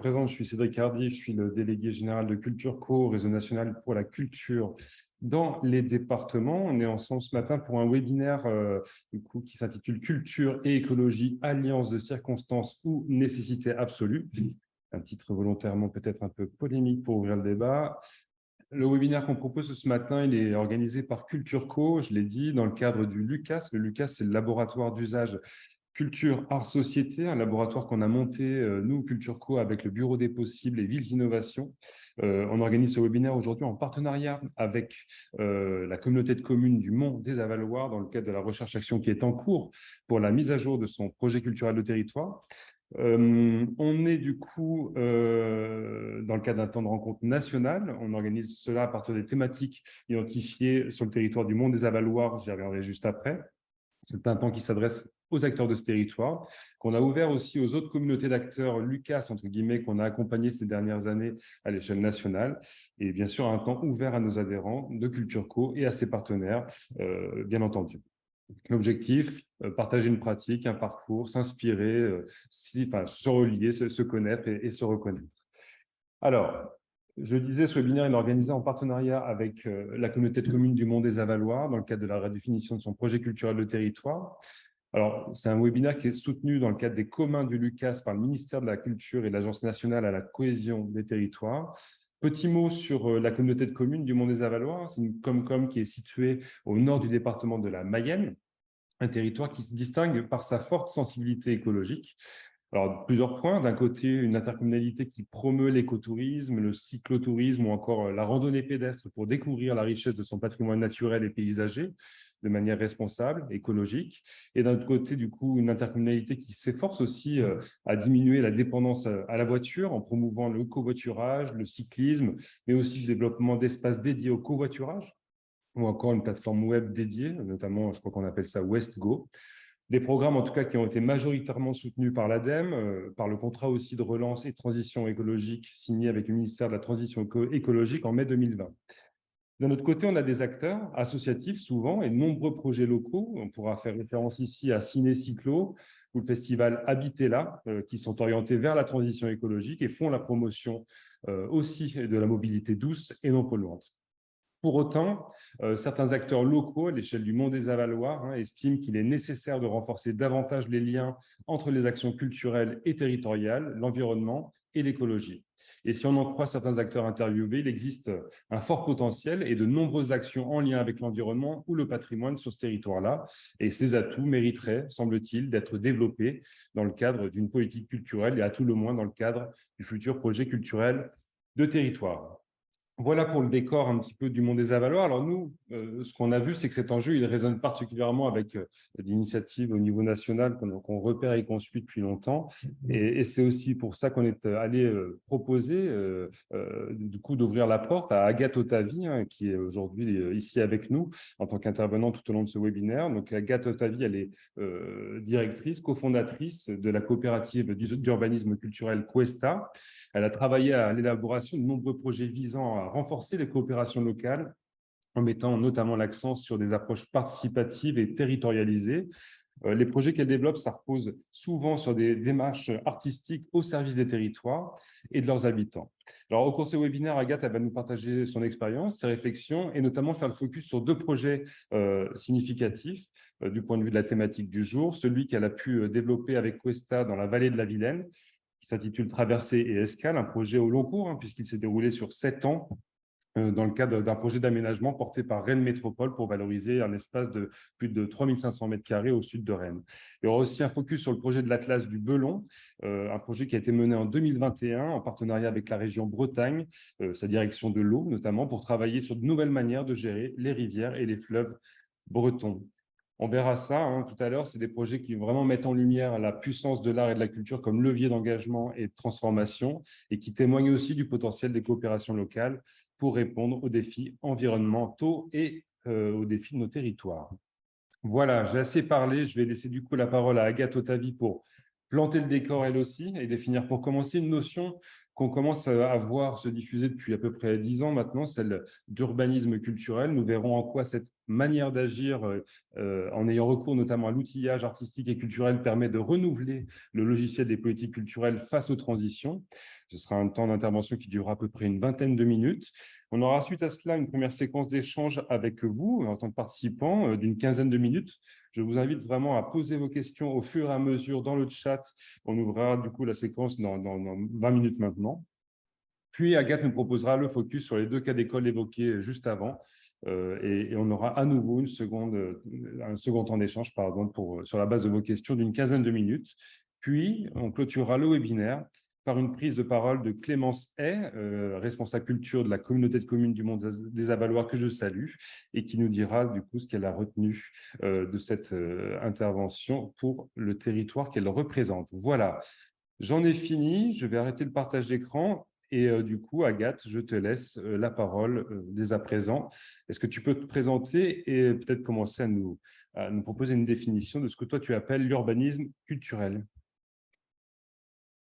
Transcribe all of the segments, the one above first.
présente, je suis Cédric Hardy, je suis le délégué général de Culture Co, Réseau national pour la culture dans les départements. On est ensemble ce matin pour un webinaire qui s'intitule Culture et écologie, alliance de circonstances ou nécessité absolue. Un titre volontairement peut-être un peu polémique pour ouvrir le débat. Le webinaire qu'on propose ce matin, il est organisé par Culture Co, je l'ai dit, dans le cadre du LUCAS. Le LUCAS, c'est le laboratoire d'usage Culture, Art, Société, un laboratoire qu'on a monté, nous, Culture Co, avec le Bureau des possibles et Villes Innovation. On organise ce webinaire aujourd'hui en partenariat avec la communauté de communes du Mont des Avaloirs dans le cadre de la recherche-action qui est en cours pour la mise à jour de son projet culturel de territoire. On est du coup dans le cadre d'un temps de rencontre national. On organise cela à partir des thématiques identifiées sur le territoire du Mont des Avaloirs. J'y reviendrai juste après. C'est un temps qui s'adresse aux acteurs de ce territoire, qu'on a ouvert aussi aux autres communautés d'acteurs LUCAS, entre guillemets, qu'on a accompagnés ces dernières années à l'échelle nationale. Et bien sûr, un temps ouvert à nos adhérents de Culture Co et à ses partenaires, bien entendu. L'objectif, partager une pratique, un parcours, s'inspirer, se relier, se connaître et se reconnaître. Alors, je disais, ce webinaire est organisé en partenariat avec la communauté de communes du Mont des Avaloirs dans le cadre de la redéfinition de son projet culturel de territoire. Alors, c'est un webinaire qui est soutenu dans le cadre des communs du LUCAS par le ministère de la Culture et l'Agence nationale à la cohésion des territoires. Petit mot sur la communauté de communes du Mont des Avaloirs. C'est une Comcom qui est située au nord du département de la Mayenne, un territoire qui se distingue par sa forte sensibilité écologique. Alors, plusieurs points. D'un côté, une intercommunalité qui promeut l'écotourisme, le cyclotourisme ou encore la randonnée pédestre pour découvrir la richesse de son patrimoine naturel et paysager de manière responsable, écologique. Et d'un autre côté, du coup, une intercommunalité qui s'efforce aussi à diminuer la dépendance à la voiture en promouvant le covoiturage, le cyclisme, mais aussi le développement d'espaces dédiés au covoiturage ou encore une plateforme web dédiée, notamment, je crois qu'on appelle ça WestGo. Des programmes, en tout cas, qui ont été majoritairement soutenus par l'ADEME, par le contrat aussi de relance et de transition écologique signé avec le ministère de la Transition écologique en mai 2020. D'un autre côté, on a des acteurs associatifs souvent et de nombreux projets locaux. On pourra faire référence ici à Ciné Cyclo ou le festival Habiter là, qui sont orientés vers la transition écologique et font la promotion aussi de la mobilité douce et non polluante. Pour autant, certains acteurs locaux, à l'échelle du Mont des Avaloirs, estiment qu'il est nécessaire de renforcer davantage les liens entre les actions culturelles et territoriales, l'environnement et l'écologie. Et si on en croit certains acteurs interviewés, il existe un fort potentiel et de nombreuses actions en lien avec l'environnement ou le patrimoine sur ce territoire-là. Et ces atouts mériteraient, semble-t-il, d'être développés dans le cadre d'une politique culturelle et à tout le moins dans le cadre du futur projet culturel de territoire. Voilà pour le décor un petit peu du Mont des Avaloirs. Alors nous, ce qu'on a vu, c'est que cet enjeu, il résonne particulièrement avec l'initiative au niveau national qu'on repère et qu'on suit depuis longtemps. Et c'est aussi pour ça qu'on est allé proposer du coup d'ouvrir la porte à Agathe Otavi, qui est aujourd'hui ici avec nous en tant qu'intervenante tout au long de ce webinaire. Donc Agathe Otavi, elle est directrice, cofondatrice de la coopérative d'urbanisme culturel Cuesta. Elle a travaillé à l'élaboration de nombreux projets visant à renforcer les coopérations locales, en mettant notamment l'accent sur des approches participatives et territorialisées. Les projets qu'elle développe, ça repose souvent sur des démarches artistiques au service des territoires et de leurs habitants. Alors, au cours de ce webinaire, Agathe, elle va nous partager son expérience, ses réflexions et notamment faire le focus sur deux projets significatifs du point de vue de la thématique du jour. Celui qu'elle a pu développer avec Cuesta dans la vallée de la Vilaine, qui s'intitule Traversée et Escale, un projet au long cours, puisqu'il s'est déroulé sur 7 ans dans le cadre d'un projet d'aménagement porté par Rennes Métropole pour valoriser un espace de plus de 3500 m² au sud de Rennes. Il y aura aussi un focus sur le projet de l'Atlas du Belon, un projet qui a été mené en 2021 en partenariat avec la région Bretagne, sa direction de l'eau notamment, pour travailler sur de nouvelles manières de gérer les rivières et les fleuves bretons. On verra ça tout à l'heure, c'est des projets qui vraiment mettent en lumière la puissance de l'art et de la culture comme levier d'engagement et de transformation et qui témoignent aussi du potentiel des coopérations locales pour répondre aux défis environnementaux et aux défis de nos territoires. Voilà, j'ai assez parlé, je vais laisser du coup la parole à Agathe Otavi pour planter le décor elle aussi et définir pour commencer une notion qu'on commence à voir se diffuser depuis à peu près 10 ans maintenant, celle d'urbanisme culturel. Nous verrons en quoi cette manière d'agir, en ayant recours notamment à l'outillage artistique et culturel, permet de renouveler le logiciel des politiques culturelles face aux transitions. Ce sera un temps d'intervention qui durera à peu près une vingtaine de minutes. On aura suite à cela une première séquence d'échange avec vous en tant que participants d'une quinzaine de minutes. Je vous invite vraiment à poser vos questions au fur et à mesure dans le chat. On ouvrira du coup la séquence dans 20 minutes maintenant. Puis Agathe nous proposera le focus sur les 2 cas d'école évoqués juste avant. Et on aura à nouveau un second temps d'échange sur la base de vos questions d'une quinzaine de minutes. Puis, on clôturera le webinaire par une prise de parole de Clémence Hay, responsable culture de la communauté de communes du Mont des Avalois, que je salue, et qui nous dira du coup ce qu'elle a retenu de cette intervention pour le territoire qu'elle représente. Voilà, j'en ai fini, je vais arrêter le partage d'écran. Et du coup, Agathe, je te laisse la parole dès à présent. Est-ce que tu peux te présenter et peut-être commencer à nous proposer une définition de ce que toi tu appelles l'urbanisme culturel?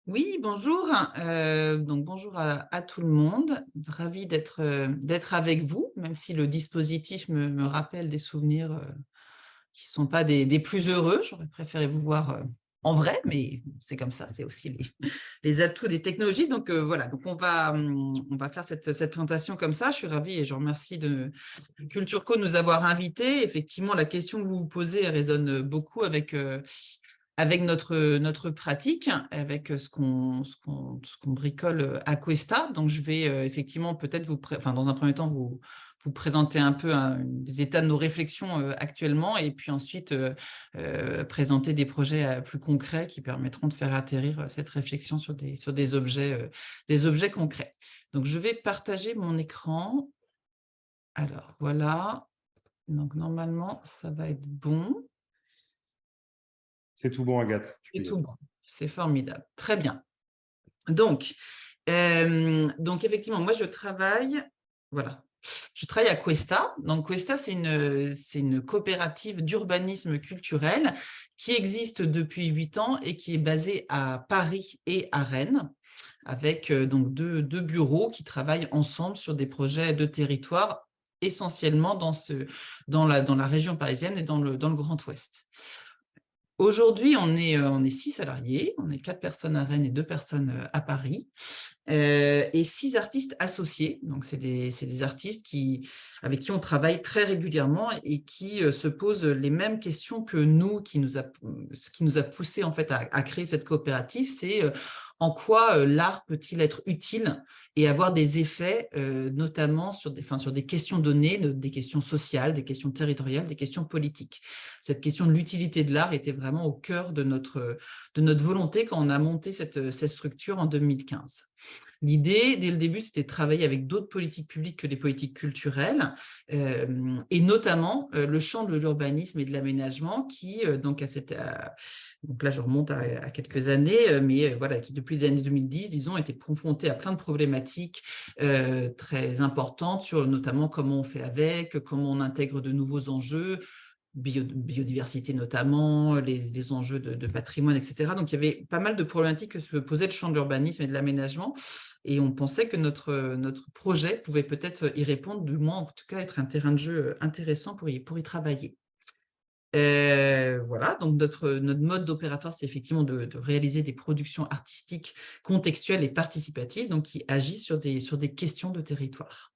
Oui, bonjour. Donc bonjour à tout le monde. Ravie d'être avec vous, même si le dispositif me rappelle des souvenirs qui ne sont pas des plus heureux. J'aurais préféré vous voir en vrai, mais c'est comme ça, c'est aussi les atouts des technologies. Donc voilà, donc on va faire cette présentation comme ça. Je suis ravie et je remercie de Culture Co de nous avoir invités. Effectivement, la question que vous vous posez elle résonne beaucoup avec notre pratique, avec ce qu'on bricole à Cuesta. Donc, je vais effectivement peut-être dans un premier temps, vous présenter un peu des états de nos réflexions actuellement et puis ensuite présenter des projets plus concrets qui permettront de faire atterrir cette réflexion sur des objets concrets. Donc, je vais partager mon écran. Alors, voilà. Donc, normalement, ça va être bon. C'est tout bon, Agathe. Tu peux C'est y tout aller. bon. C'est formidable. Très bien. Donc effectivement, moi, je travaille à Cuesta. Donc, Cuesta, c'est une coopérative d'urbanisme culturel qui existe depuis 8 ans et qui est basée à Paris et à Rennes, avec donc deux bureaux qui travaillent ensemble sur des projets de territoire, essentiellement dans la région parisienne et dans le Grand Ouest. Aujourd'hui, on est 6 salariés, on est 4 personnes à Rennes et 2 personnes à Paris, et 6 artistes associés. Donc, c'est des artistes avec qui on travaille très régulièrement et qui se posent les mêmes questions que nous, ce qui nous a poussé en fait à créer cette coopérative, c'est en quoi l'art peut-il être utile et avoir des effets, notamment sur des questions données, des questions sociales, des questions territoriales, des questions politiques. Cette question de l'utilité de l'art était vraiment au cœur de notre volonté quand on a monté cette structure en 2015. L'idée, dès le début, c'était de travailler avec d'autres politiques publiques que les politiques culturelles, et notamment le champ de l'urbanisme et de l'aménagement qui, donc là, je remonte à quelques années, mais voilà, qui depuis les années 2010, disons, était confronté à plein de problématiques très importantes sur notamment comment on fait avec, comment on intègre de nouveaux enjeux, biodiversité notamment, les enjeux de patrimoine, etc. Donc, il y avait pas mal de problématiques que se posait le champ de l'urbanisme et de l'aménagement, et on pensait que notre projet pouvait peut-être y répondre, du moins en tout cas être un terrain de jeu intéressant pour y travailler. Voilà, donc notre mode d'opératoire, c'est effectivement de réaliser des productions artistiques contextuelles et participatives, donc qui agissent sur des questions de territoire.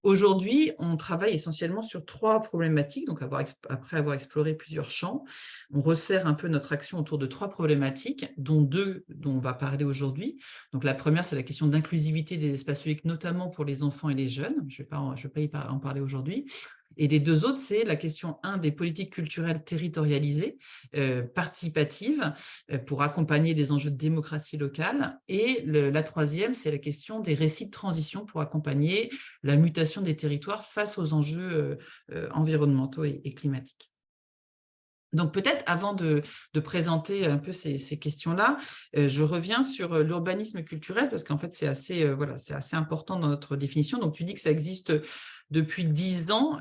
Aujourd'hui, on travaille essentiellement sur 3 problématiques. Donc, après avoir exploré plusieurs champs, on resserre un peu notre action autour de 3 problématiques, dont 2 dont on va parler aujourd'hui. Donc, la première, c'est la question d'inclusivité des espaces publics, notamment pour les enfants et les jeunes. Je vais pas en parler aujourd'hui. Et les 2 autres, c'est la question 1 des politiques culturelles territorialisées, participatives, pour accompagner des enjeux de démocratie locale. Et la troisième, c'est la question des récits de transition pour accompagner la mutation des territoires face aux enjeux environnementaux et climatiques. Donc peut-être avant de présenter un peu ces questions-là, je reviens sur l'urbanisme culturel parce qu'en fait c'est assez important dans notre définition. Donc tu dis que ça existe depuis 10 ans.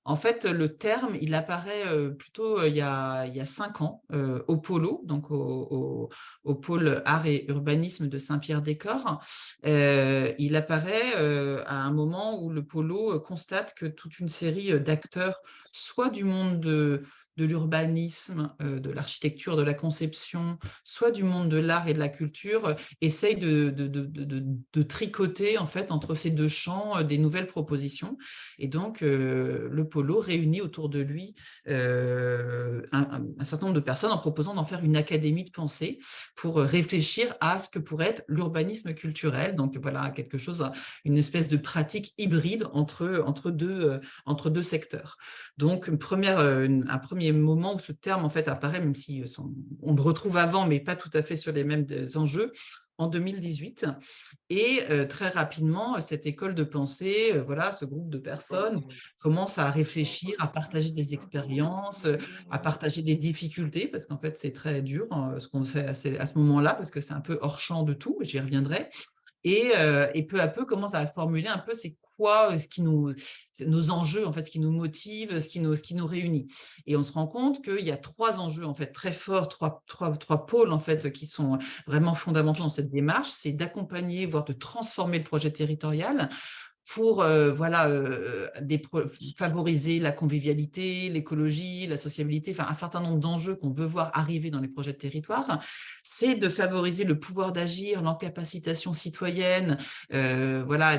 En fait, le terme, il apparaît plutôt il y a 5 ans au Polo, donc au pôle art et urbanisme de Saint-Pierre-des-Corps. Il apparaît à un moment où le Polo constate que toute une série d'acteurs, soit du monde de l'urbanisme, de l'architecture, de la conception, soit du monde de l'art et de la culture, essaye de tricoter en fait entre ces deux champs des nouvelles propositions. Et donc, le Polo réunit autour de lui un certain nombre de personnes en proposant d'en faire une académie de pensée pour réfléchir à ce que pourrait être l'urbanisme culturel. Donc voilà, quelque chose, une espèce de pratique hybride entre deux secteurs. Donc, un premier moment où ce terme en fait apparaît, même si on le retrouve avant, mais pas tout à fait sur les mêmes enjeux, en 2018. Et très rapidement, cette école de pensée, voilà, ce groupe de personnes commence à réfléchir, à partager des expériences, à partager des difficultés, parce qu'en fait, c'est très dur ce qu'on fait à ce moment-là, parce que c'est un peu hors champ de tout, j'y reviendrai. Et peu à peu commence à formuler un peu c'est quoi nos enjeux, en fait, ce qui nous motive, ce qui nous réunit. Et on se rend compte qu'il y a 3 enjeux en fait très forts, trois pôles en fait qui sont vraiment fondamentaux dans cette démarche, c'est d'accompagner, voire de transformer le projet territorial pour favoriser la convivialité, l'écologie, la sociabilité, enfin un certain nombre d'enjeux qu'on veut voir arriver dans les projets de territoire. C'est de favoriser le pouvoir d'agir, l'encapacitation citoyenne,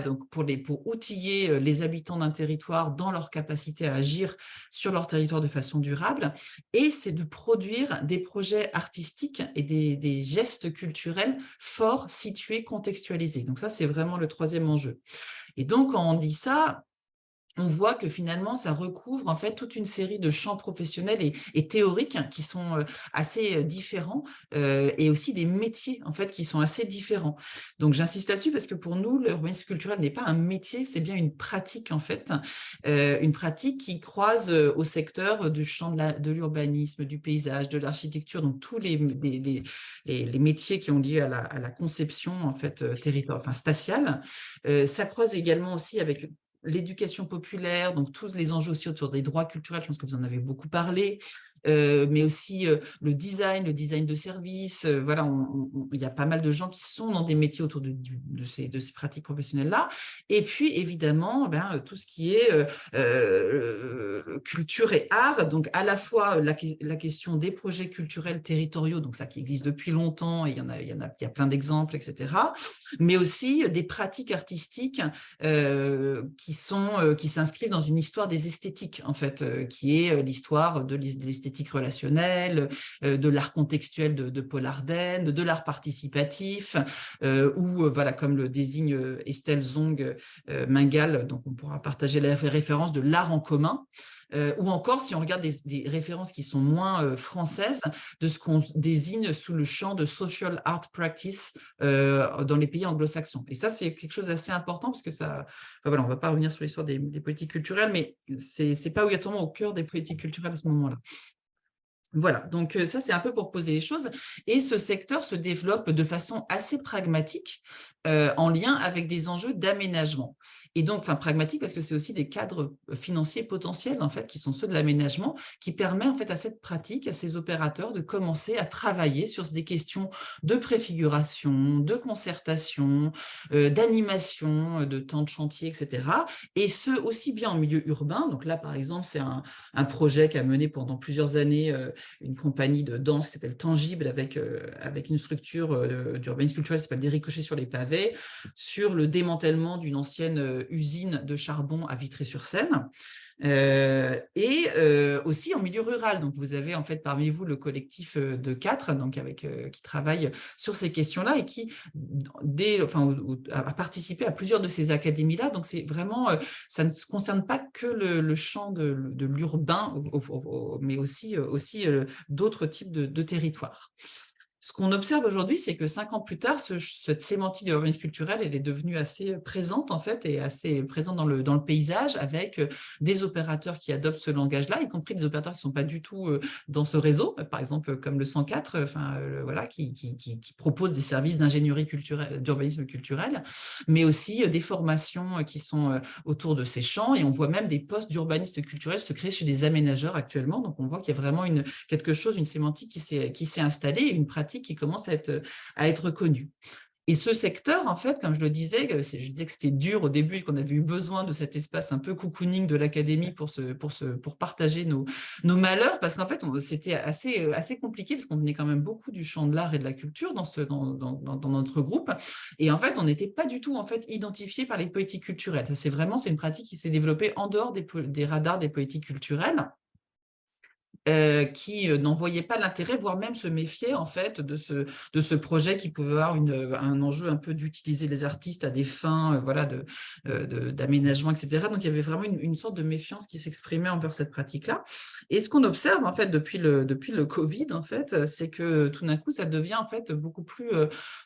donc pour outiller les habitants d'un territoire dans leur capacité à agir sur leur territoire de façon durable. Et c'est de produire des projets artistiques et des gestes culturels forts, situés, contextualisés. Donc ça, c'est vraiment le 3e enjeu. Et donc, quand on dit ça, on voit que finalement, ça recouvre en fait toute une série de champs professionnels et théoriques qui sont assez différents et aussi des métiers en fait qui sont assez différents. Donc, j'insiste là-dessus parce que pour nous, l'urbanisme culturel n'est pas un métier, c'est bien une pratique en fait, une pratique qui croise au secteur du champ de l'urbanisme, du paysage, de l'architecture, donc tous les métiers qui ont lié à la conception en fait spatiale. Ça croise également aussi avec l'éducation populaire, donc tous les enjeux aussi autour des droits culturels, je pense que vous en avez beaucoup parlé, mais aussi le design de service. Voilà, il y a pas mal de gens qui sont dans des métiers autour de ces pratiques professionnelles-là. Et puis, évidemment, tout ce qui est culture et art, donc à la fois la question des projets culturels territoriaux, donc ça qui existe depuis longtemps, et il y a plein d'exemples, etc., mais aussi des pratiques artistiques qui s'inscrivent dans une histoire des esthétiques, en fait, qui est l'histoire de l'esthétique relationnelle, de l'art contextuel de Paul Ardenne, de l'art participatif, ou voilà, comme le désigne Estelle Zong Mingal, donc on pourra partager les références de l'art en commun. Ou encore, si on regarde des références qui sont moins françaises, de ce qu'on désigne sous le champ de social art practice dans les pays anglo-saxons. Et ça, c'est quelque chose d'assez important parce que ça, voilà, on ne va pas revenir sur l'histoire des politiques culturelles, mais ce n'est pas obligatoirement au cœur des politiques culturelles à ce moment-là. Voilà, donc ça, c'est un peu pour poser les choses. Et ce secteur se développe de façon assez pragmatique en lien avec des enjeux d'aménagement. Et donc, pragmatique parce que c'est aussi des cadres financiers potentiels, en fait, qui sont ceux de l'aménagement, qui permet en fait à cette pratique, à ces opérateurs de commencer à travailler sur des questions de préfiguration, de concertation, d'animation, de temps de chantier, etc. Et ce, aussi bien en milieu urbain. Donc là, par exemple, c'est un projet qui a mené pendant plusieurs années une compagnie de danse qui s'appelle Tangible avec une structure d'urbanisme culturel qui s'appelle Des ricochets sur les pavés, sur le démantèlement d'une ancienne usine de charbon à Vitry-sur-Seine. Et aussi en milieu rural. Donc, vous avez en fait parmi vous le collectif de 4 donc qui travaille sur ces questions-là et qui a participé à plusieurs de ces académies-là. Donc, c'est vraiment, ça ne concerne pas que le champ de l'urbain, mais aussi d'autres types de territoires. Ce qu'on observe aujourd'hui, c'est que 5 ans plus tard, cette sémantique de l'urbanisme culturel, elle est devenue assez présente en fait et assez présente dans le paysage avec des opérateurs qui adoptent ce langage-là, y compris des opérateurs qui ne sont pas du tout dans ce réseau, par exemple comme le 104, voilà, qui propose des services d'ingénierie culturelle, d'urbanisme culturel, mais aussi des formations qui sont autour de ces champs, et on voit même des postes d'urbanistes culturels se créer chez des aménageurs actuellement. Donc on voit qu'il y a vraiment quelque chose, une sémantique qui s'est installée, une pratique qui commence à être connue. Et ce secteur, en fait, comme je le disais, je disais que c'était dur au début et qu'on avait eu besoin de cet espace un peu cocooning de l'académie pour partager nos malheurs, parce qu'en fait, c'était assez compliqué parce qu'on venait quand même beaucoup du champ de l'art et de la culture dans notre groupe. Et en fait, on n'était pas du tout en fait identifié par les politiques culturelles. C'est une pratique qui s'est développée en dehors des radars des politiques culturelles. Qui n'en voyaient pas l'intérêt, voire même se méfiaient en fait de ce projet qui pouvait avoir un enjeu un peu d'utiliser les artistes à des fins voilà, d'aménagement, etc. Donc, il y avait vraiment une sorte de méfiance qui s'exprimait envers cette pratique-là. Et ce qu'on observe en fait depuis le Covid, en fait, c'est que tout d'un coup, ça devient en fait beaucoup plus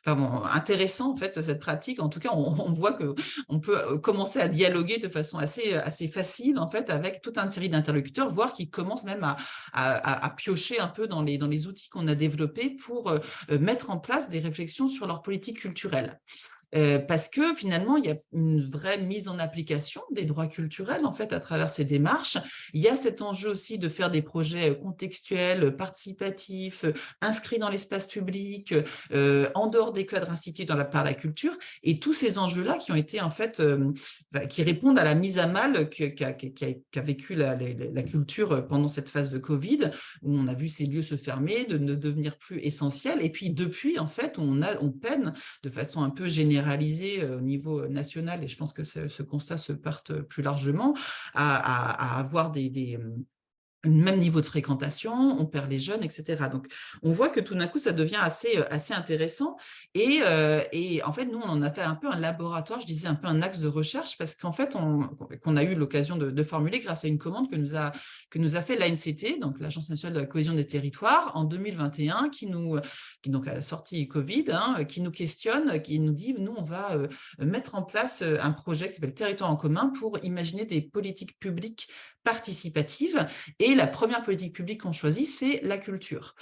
intéressant en fait cette pratique. En tout cas, on voit qu'on peut commencer à dialoguer de façon assez facile en fait avec toute une série d'interlocuteurs, voire qui commencent même à piocher un peu dans les outils qu'on a développés pour mettre en place des réflexions sur leur politique culturelle. Parce que finalement, il y a une vraie mise en application des droits culturels en fait à travers ces démarches. Il y a cet enjeu aussi de faire des projets contextuels, participatifs, inscrits dans l'espace public, en dehors des cadres institués par la culture, et tous ces enjeux-là qui ont été en fait, qui répondent à la mise à mal qu'a vécu la culture pendant cette phase de Covid, où on a vu ces lieux se fermer, de ne devenir plus essentiels, et puis depuis en fait, on peine de façon un peu généralisée au niveau national, et je pense que ce constat se porte plus largement, à avoir un même niveau de fréquentation, on perd les jeunes, etc. Donc, on voit que tout d'un coup, ça devient assez intéressant. Et en fait, nous, on en a fait un peu un laboratoire, je disais un peu un axe de recherche, parce qu'en fait, qu'on a eu l'occasion de formuler grâce à une commande que nous a fait l'ANCT, donc l'Agence nationale de la cohésion des territoires, en 2021, qui donc à la sortie Covid, qui nous questionne, qui nous dit, nous, on va mettre en place un projet qui s'appelle Territoire en commun pour imaginer des politiques publiques participatives. Et la première politique publique qu'on choisit, c'est la culture.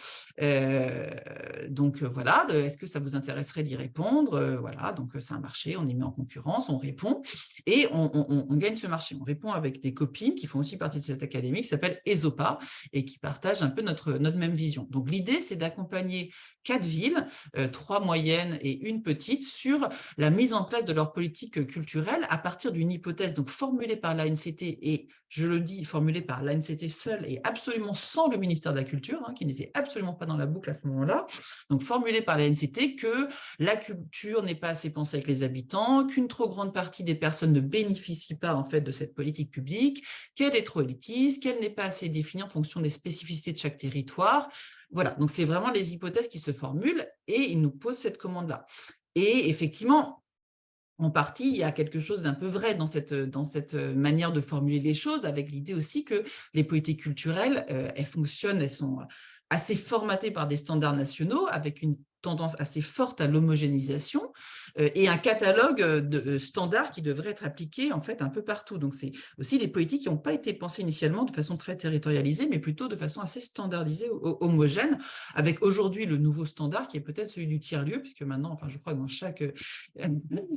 Donc voilà, est-ce que ça vous intéresserait d'y répondre? Voilà, donc c'est un marché, on y met en concurrence, on répond et on gagne ce marché. On répond avec des copines qui font aussi partie de cette académie qui s'appelle ESOPA et qui partagent un peu notre même vision. Donc l'idée, c'est d'accompagner 4 villes, 3 moyennes et une petite, sur la mise en place de leur politique culturelle à partir d'une hypothèse donc formulée par l'ANCT, et je le dis, formulée par l'ANCT seule et absolument sans le ministère de la Culture, qui n'était absolument pas dans la boucle à ce moment-là, donc formulée par l'ANCT, que la culture n'est pas assez pensée avec les habitants, qu'une trop grande partie des personnes ne bénéficient pas en fait de cette politique publique, qu'elle est trop élitiste, qu'elle n'est pas assez définie en fonction des spécificités de chaque territoire. Voilà, donc c'est vraiment les hypothèses qui se formulent et ils nous posent cette commande-là. Et effectivement, en partie, il y a quelque chose d'un peu vrai dans cette manière de formuler les choses, avec l'idée aussi que les politiques culturelles, elles fonctionnent, elles sont assez formatées par des standards nationaux, avec une tendance assez forte à l'homogénéisation et un catalogue de standards qui devrait être appliqué en fait un peu partout. Donc c'est aussi des politiques qui n'ont pas été pensées initialement de façon très territorialisée, mais plutôt de façon assez standardisée, homogène, avec aujourd'hui le nouveau standard qui est peut-être celui du tiers-lieu, puisque maintenant, enfin je crois que dans chaque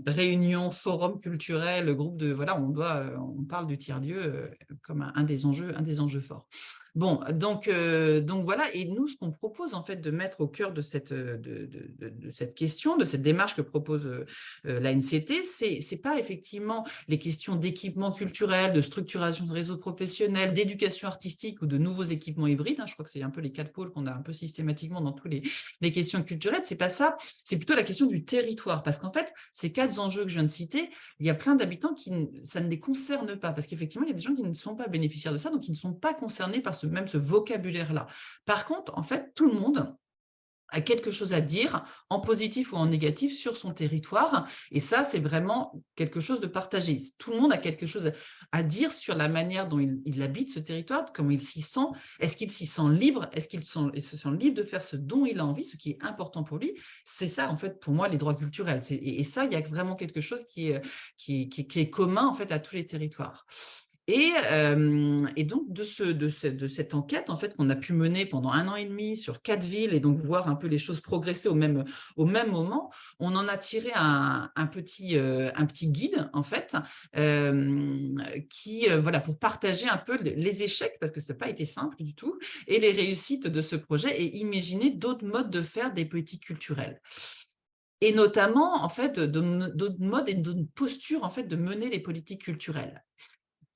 réunion, forum culturel, groupe de voilà, on parle du tiers-lieu comme un des enjeux forts. Bon, donc voilà, et nous, ce qu'on propose en fait de mettre au cœur de cette question, de cette démarche que propose l'ANCT, c'est pas effectivement les questions d'équipement culturel, de structuration de réseaux professionnels, d'éducation artistique ou de nouveaux équipements hybrides. Je crois que c'est un peu les 4 pôles qu'on a un peu systématiquement dans tous les questions culturelles. C'est pas ça, c'est plutôt la question du territoire, parce qu'en fait, ces 4 enjeux que je viens de citer, il y a plein d'habitants qui ça ne les concerne pas, parce qu'effectivement, il y a des gens qui ne sont pas bénéficiaires de ça, donc qui ne sont pas concernés par ce vocabulaire-là. Par contre, en fait, tout le monde a quelque chose à dire, en positif ou en négatif, sur son territoire. Et ça, c'est vraiment quelque chose de partagé. Tout le monde a quelque chose à dire sur la manière dont il habite ce territoire, comment il s'y sent. Est-ce qu'il s'y sent libre? Est-ce qu'il se sent libre de faire ce dont il a envie, ce qui est important pour lui? C'est ça, en fait, pour moi, les droits culturels. Et ça, il y a vraiment quelque chose qui est commun, en fait, à tous les territoires. Et donc, de cette enquête, en fait, qu'on a pu mener pendant 1 an et demi sur 4 villes et donc voir un peu les choses progresser au même moment, on en a tiré un petit guide, en fait, voilà, pour partager un peu les échecs, parce que ça n'a pas été simple du tout, et les réussites de ce projet et imaginer d'autres modes de faire des politiques culturelles. Et notamment, en fait, d'autres modes et d'autres postures, en fait, de mener les politiques culturelles.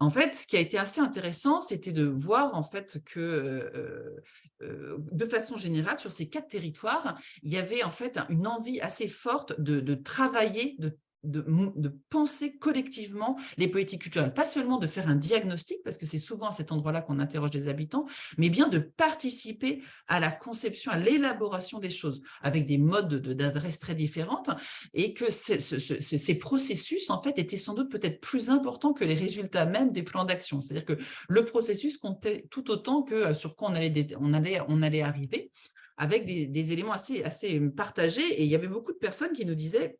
En fait, ce qui a été assez intéressant, c'était de voir en fait que, de façon générale, sur ces 4 territoires, il y avait en fait une envie assez forte de travailler, de penser collectivement les politiques culturelles. Pas seulement de faire un diagnostic, parce que c'est souvent à cet endroit-là qu'on interroge les habitants, mais bien de participer à la conception, à l'élaboration des choses, avec des modes d'adresse très différentes, et que ces processus, en fait, étaient sans doute peut-être plus importants que les résultats même des plans d'action. C'est-à-dire que le processus comptait tout autant que sur quoi on allait arriver, avec des éléments assez partagés. Et il y avait beaucoup de personnes qui nous disaient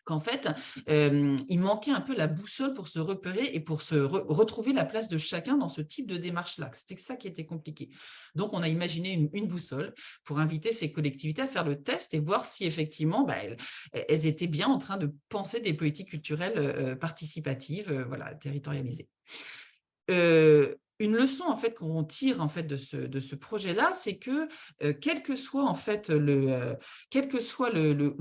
qu'en fait, il manquait un peu la boussole pour se repérer et pour retrouver la place de chacun dans ce type de démarche-là. C'était ça qui était compliqué. Donc, on a imaginé une boussole pour inviter ces collectivités à faire le test et voir si effectivement, elles étaient bien en train de penser des politiques culturelles participatives, voilà, territorialisées. Une leçon en fait qu'on tire en fait de ce projet-là, c'est que quel que soit en fait le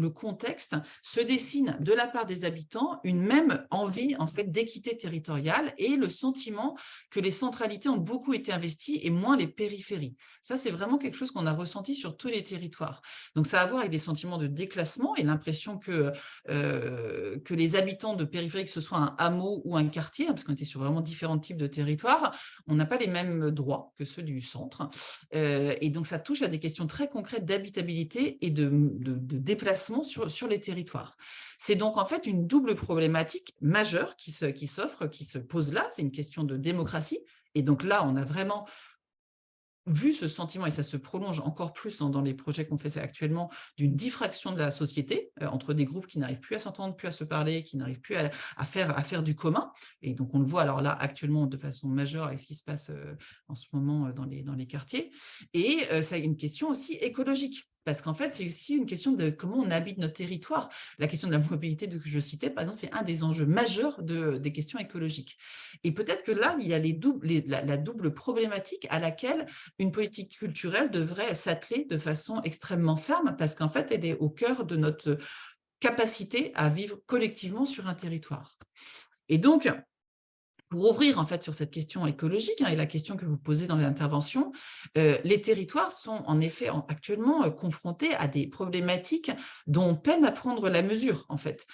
contexte, se dessine de la part des habitants une même envie en fait d'équité territoriale et le sentiment que les centralités ont beaucoup été investies et moins les périphéries. Ça, c'est vraiment quelque chose qu'on a ressenti sur tous les territoires. Donc, ça a à voir avec des sentiments de déclassement et l'impression que les habitants de périphérie, que ce soit un hameau ou un quartier, parce qu'on était sur vraiment différents types de territoires, on n'a pas les mêmes droits que ceux du centre. Et donc, ça touche à des questions très concrètes d'habitabilité et de déplacement sur les territoires. C'est donc en fait une double problématique majeure qui se pose là. C'est une question de démocratie. Et donc là, on a vraiment vu ce sentiment, et ça se prolonge encore plus dans les projets qu'on fait actuellement, d'une diffraction de la société entre des groupes qui n'arrivent plus à s'entendre, plus à se parler, qui n'arrivent plus à faire du commun. Et donc, on le voit alors là actuellement de façon majeure avec ce qui se passe en ce moment dans les quartiers. Et ça a une question aussi écologique. Parce qu'en fait, c'est aussi une question de comment on habite notre territoire. La question de la mobilité que je citais, par exemple, c'est un des enjeux majeurs des questions écologiques. Et peut-être que là, il y a la double problématique à laquelle une politique culturelle devrait s'atteler de façon extrêmement ferme parce qu'en fait, elle est au cœur de notre capacité à vivre collectivement sur un territoire. Et donc, pour ouvrir en fait sur cette question écologique et la question que vous posez dans l'intervention, les territoires sont en effet actuellement confrontés à des problématiques dont on peine à prendre la mesure en fait.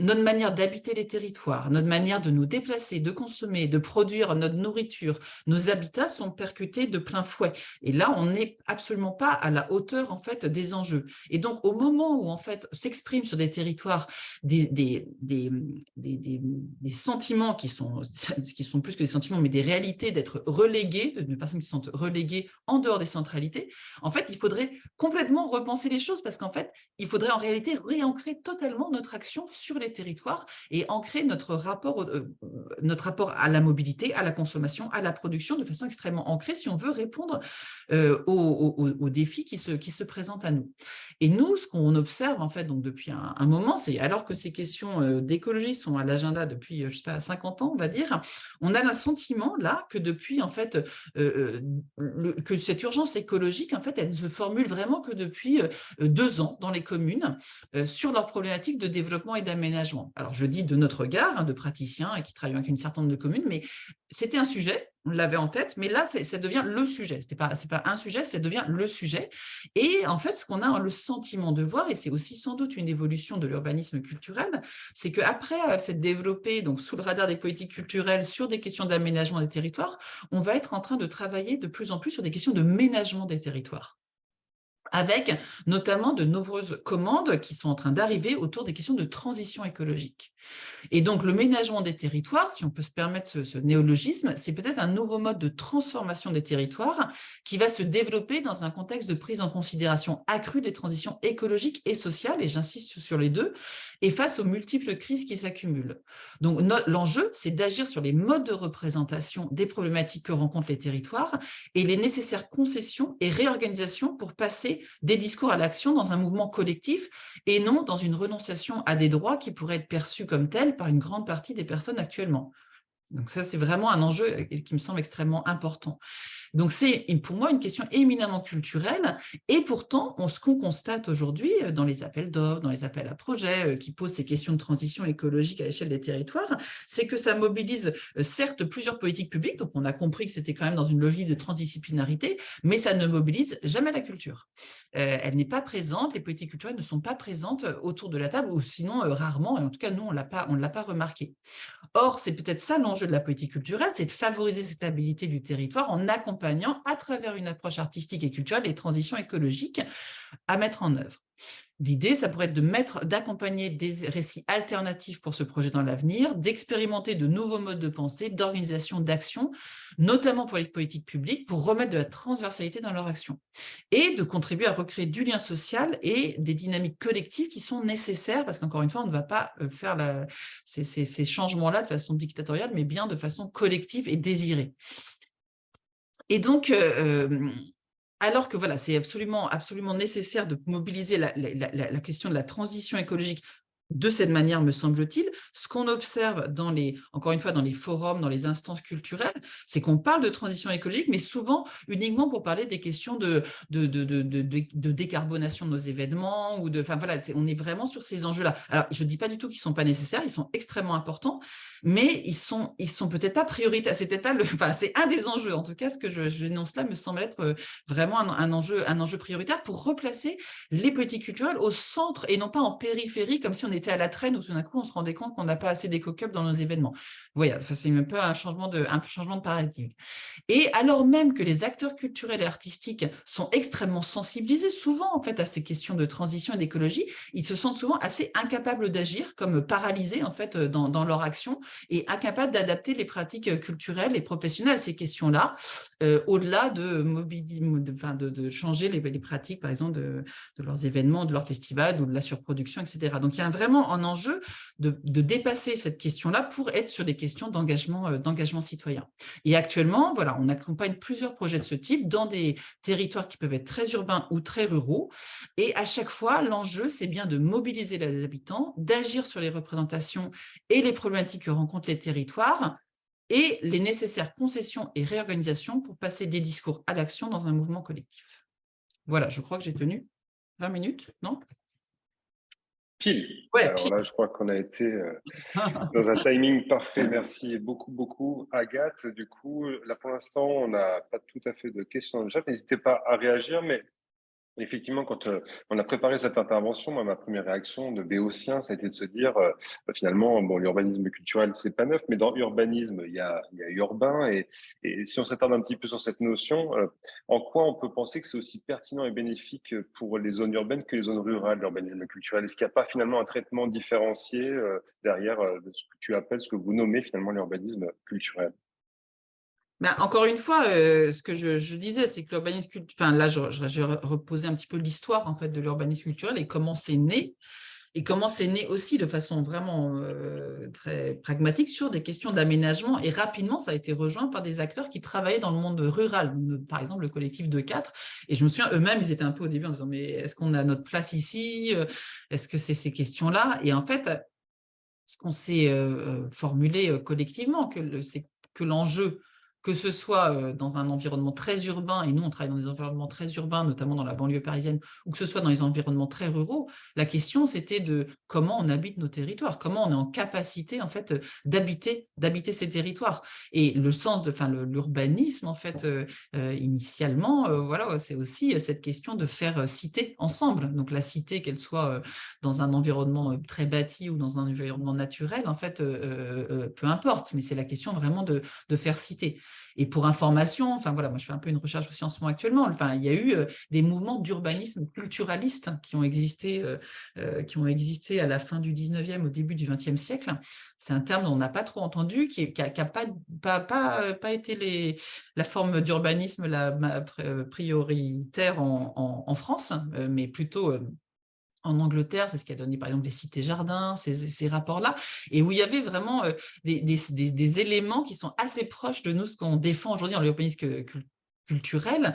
Notre manière d'habiter les territoires, notre manière de nous déplacer, de consommer, de produire notre nourriture, nos habitats sont percutés de plein fouet. Et là, on n'est absolument pas à la hauteur en fait des enjeux. Et donc, au moment où en fait s'expriment sur des territoires des sentiments qui sont plus que des sentiments, mais des réalités d'être relégués, de personnes qui sont reléguées en dehors des centralités, en fait, il faudrait complètement repenser les choses parce qu'en fait, il faudrait en réalité réancrer totalement notre action sur les territoires et ancrer notre rapport à la mobilité, à la consommation, à la production de façon extrêmement ancrée si on veut répondre aux défis qui se présentent à nous. Et nous, ce qu'on observe en fait donc depuis un moment, c'est alors que ces questions d'écologie sont à l'agenda depuis, je sais pas, 50 ans, on va dire, on a le sentiment là que depuis en fait que cette urgence écologique en fait elle ne se formule vraiment que depuis 2 ans dans les communes sur leurs problématiques de développement et d'aménagement. Alors je dis de notre regard, de praticiens et qui travaillent avec une certaine nombre de communes, mais c'était un sujet, on l'avait en tête, mais là, ça devient le sujet. C'est pas un sujet, ça devient le sujet. Et en fait, ce qu'on a le sentiment de voir, et c'est aussi sans doute une évolution de l'urbanisme culturel, c'est qu'après s'être développé donc, sous le radar des politiques culturelles sur des questions d'aménagement des territoires, on va être en train de travailler de plus en plus sur des questions de ménagement des territoires. avec notamment de nombreuses commandes qui sont en train d'arriver autour des questions de transition écologique. Et donc, le ménagement des territoires, si on peut se permettre ce néologisme, c'est peut-être un nouveau mode de transformation des territoires qui va se développer dans un contexte de prise en considération accrue des transitions écologiques et sociales, et j'insiste sur les deux, et face aux multiples crises qui s'accumulent. Donc, l'enjeu, c'est d'agir sur les modes de représentation des problématiques que rencontrent les territoires et les nécessaires concessions et réorganisations pour passer des discours à l'action dans un mouvement collectif et non dans une renonciation à des droits qui pourraient être perçus comme tels par une grande partie des personnes actuellement. Donc ça, c'est vraiment un enjeu qui me semble extrêmement important. Donc, c'est pour moi une question éminemment culturelle et pourtant, ce qu'on constate aujourd'hui dans les appels d'offres, dans les appels à projets qui posent ces questions de transition écologique à l'échelle des territoires, c'est que ça mobilise certes plusieurs politiques publiques, donc on a compris que c'était quand même dans une logique de transdisciplinarité, mais ça ne mobilise jamais la culture. Elle n'est pas présente, les politiques culturelles ne sont pas présentes autour de la table, ou sinon rarement, et en tout cas, nous, on ne l'a pas remarqué. Or, c'est peut-être ça l'enjeu de la politique culturelle, c'est de favoriser cette stabilité du territoire en accompagnant à travers une approche artistique et culturelle les transitions écologiques à mettre en œuvre. L'idée, ça pourrait être d'accompagner des récits alternatifs pour ce projet dans l'avenir, d'expérimenter de nouveaux modes de pensée, d'organisation, d'action, notamment pour les politiques publiques, pour remettre de la transversalité dans leur action et de contribuer à recréer du lien social et des dynamiques collectives qui sont nécessaires, parce qu'encore une fois, on ne va pas faire ces changements-là de façon dictatoriale, mais bien de façon collective et désirée. Et donc, alors que voilà, c'est absolument nécessaire de mobiliser la question de la transition écologique de cette manière, me semble-t-il. Ce qu'on observe encore une fois, dans les forums, dans les instances culturelles, c'est qu'on parle de transition écologique, mais souvent uniquement pour parler des questions de décarbonation de nos événements, enfin voilà, on est vraiment sur ces enjeux-là. Alors, je ne dis pas du tout qu'ils ne sont pas nécessaires, ils sont extrêmement importants, mais ils sont peut-être pas prioritaires. C'est peut-être pas enfin, c'est un des enjeux. En tout cas, ce que je dénonce là me semble être vraiment un enjeu prioritaire pour replacer les politiques culturelles au centre et non pas en périphérie, comme si on était à la traîne où tout d'un coup on se rendait compte qu'on n'a pas assez d'éco-cup dans nos événements. Voilà, enfin, c'est un peu un changement de paradigme. Et alors même que les acteurs culturels et artistiques sont extrêmement sensibilisés souvent en fait à ces questions de transition et d'écologie, ils se sentent souvent assez incapables d'agir, comme paralysés en fait dans leur action et incapables d'adapter les pratiques culturelles et professionnelles à ces questions-là, au-delà de changer les pratiques, par exemple, de leurs événements, de leurs festivals ou de la surproduction, etc. Donc, il y a vraiment un enjeu de dépasser cette question-là pour être sur des questions d'engagement citoyen. Et actuellement, voilà, on accompagne plusieurs projets de ce type dans des territoires qui peuvent être très urbains ou très ruraux. Et à chaque fois, l'enjeu, c'est bien de mobiliser les habitants, d'agir sur les représentations et les problématiques que rencontrent les territoires et les nécessaires concessions et réorganisations pour passer des discours à l'action dans un mouvement collectif. Voilà, je crois que j'ai tenu 20 minutes, non? Pile. Ouais, Alors pile. là, je crois qu'on a été dans un timing parfait. Merci beaucoup, Agathe. Du coup, là, pour l'instant, on n'a pas tout à fait de questions dans le chat. N'hésitez pas à réagir, mais effectivement, quand on a préparé cette intervention, moi, ma première réaction de béotien, ça a été de se dire, finalement, bon, l'urbanisme culturel, c'est pas neuf, mais dans urbanisme, il y a urbain, et si on s'attarde un petit peu sur cette notion, en quoi on peut penser que c'est aussi pertinent et bénéfique pour les zones urbaines que les zones rurales, l'urbanisme culturel? Est-ce qu'il n'y a pas finalement un traitement différencié derrière de ce que tu appelles, ce que vous nommez finalement l'urbanisme culturel? Ben, encore une fois, ce que je disais, c'est que l'urbanisme culturel, enfin là, je reposais un petit peu l'histoire en fait de l'urbanisme culturel et comment c'est né. Et comment c'est né aussi de façon vraiment très pragmatique sur des questions d'aménagement. Et rapidement, ça a été rejoint par des acteurs qui travaillaient dans le monde rural, par exemple le collectif de 4. Et je me souviens, eux-mêmes, ils étaient un peu au début en disant, mais est-ce qu'on a notre place ici? Est-ce que c'est ces questions-là? Et en fait, ce qu'on s'est formulé collectivement, c'est que l'enjeu, que ce soit dans un environnement très urbain, et nous on travaille dans des environnements très urbains, notamment dans la banlieue parisienne, ou que ce soit dans les environnements très ruraux, la question c'était de comment on habite nos territoires, comment on est en capacité en fait d'habiter ces territoires. Et le sens de l'urbanisme en fait initialement, voilà, c'est aussi cette question de faire cité ensemble. Donc la cité, qu'elle soit dans un environnement très bâti ou dans un environnement naturel, en fait, peu importe, mais c'est la question vraiment de faire cité. Et pour information, enfin voilà, moi je fais un peu une recherche aussi en ce moment actuellement. Enfin, il y a eu des mouvements d'urbanisme culturaliste qui ont existé à la fin du 19e, au début du 20e siècle. C'est un terme dont on n'a pas trop entendu, qui n'a pas été la forme d'urbanisme prioritaire en France, mais plutôt en Angleterre, c'est ce qui a donné par exemple les cités-jardins, ces rapports-là, et où il y avait vraiment des éléments qui sont assez proches de nous, ce qu'on défend aujourd'hui dans l'urbanisme culturel,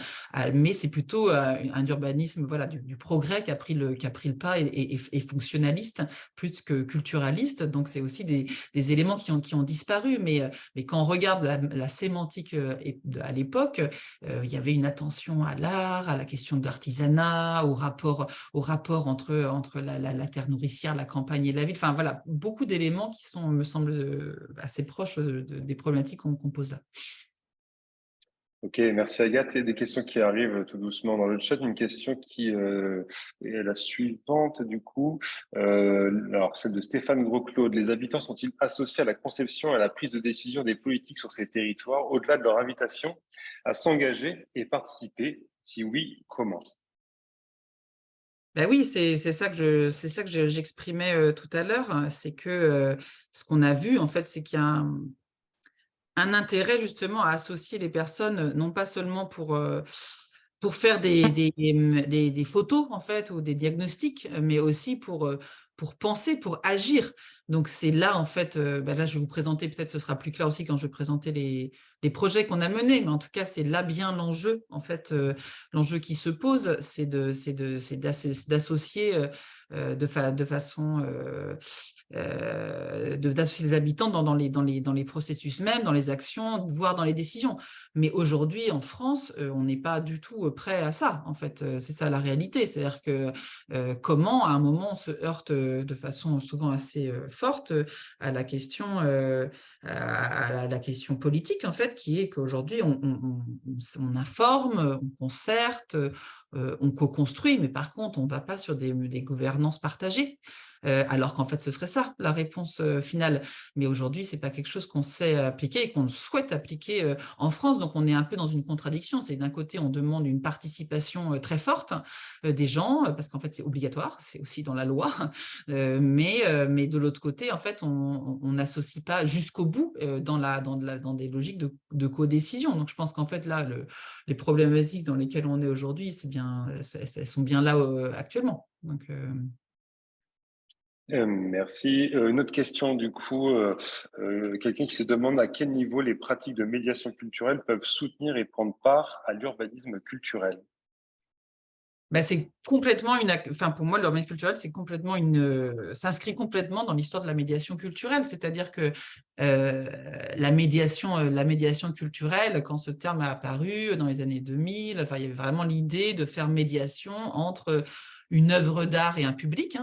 mais c'est plutôt un urbanisme voilà, du progrès qui a pris le pas et fonctionnaliste plus que culturaliste. Donc, c'est aussi des éléments qui ont disparu. Mais quand on regarde la sémantique à l'époque, il y avait une attention à l'art, à la question de l'artisanat, au rapport entre la terre nourricière, la campagne et la ville. Enfin, voilà, beaucoup d'éléments qui sont, me semble, assez proches des problématiques qu'on pose là. Ok, merci Agathe. Il y a des questions qui arrivent tout doucement dans le chat. Une question qui est la suivante du coup. Alors celle de Stéphane Gros-Claude. Les habitants sont-ils associés à la conception et à la prise de décision des politiques sur ces territoires, au-delà de leur invitation à s'engager et participer? Si oui, comment? Ben oui, c'est ça que j'exprimais tout à l'heure. C'est que ce qu'on a vu, en fait, c'est qu'il y a un intérêt justement à associer les personnes, non pas seulement pour faire des photos en fait ou des diagnostics, mais aussi pour penser, pour agir. Donc c'est là en fait, là je vais vous présenter, peut-être ce sera plus clair aussi quand je vais présenter les projets qu'on a menés, mais en tout cas c'est là bien l'enjeu en fait, l'enjeu qui se pose, c'est d'associer de façon d'associer les habitants dans les processus même, dans les actions, voire dans les décisions. Mais aujourd'hui, en France, on n'est pas du tout prêt à ça, en fait. C'est ça la réalité. C'est-à-dire que comment, à un moment, on se heurte de façon souvent assez forte à la question, la question politique, en fait, qui est qu'aujourd'hui, on informe, on concerte, on co-construit, mais par contre, on ne va pas sur des gouvernances partagées. Alors qu'en fait, ce serait ça la réponse finale. Mais aujourd'hui, ce n'est pas quelque chose qu'on sait appliquer et qu'on souhaite appliquer en France. Donc, on est un peu dans une contradiction. C'est d'un côté, on demande une participation très forte des gens, parce qu'en fait, c'est obligatoire, c'est aussi dans la loi. Mais de l'autre côté, en fait, on n'associe pas jusqu'au bout dans des logiques de codécision. Donc, je pense qu'en fait, là, les problématiques dans lesquelles on est aujourd'hui, elles sont bien là actuellement. Donc, merci. Une autre question du coup, quelqu'un qui se demande à quel niveau les pratiques de médiation culturelle peuvent soutenir et prendre part à l'urbanisme culturel. c'est complètement enfin pour moi, l'urbanisme culturel, s'inscrit complètement dans l'histoire de la médiation culturelle. C'est-à-dire que la médiation culturelle, quand ce terme a apparu dans les années 2000, enfin, il y avait vraiment l'idée de faire médiation entre une œuvre d'art et un public.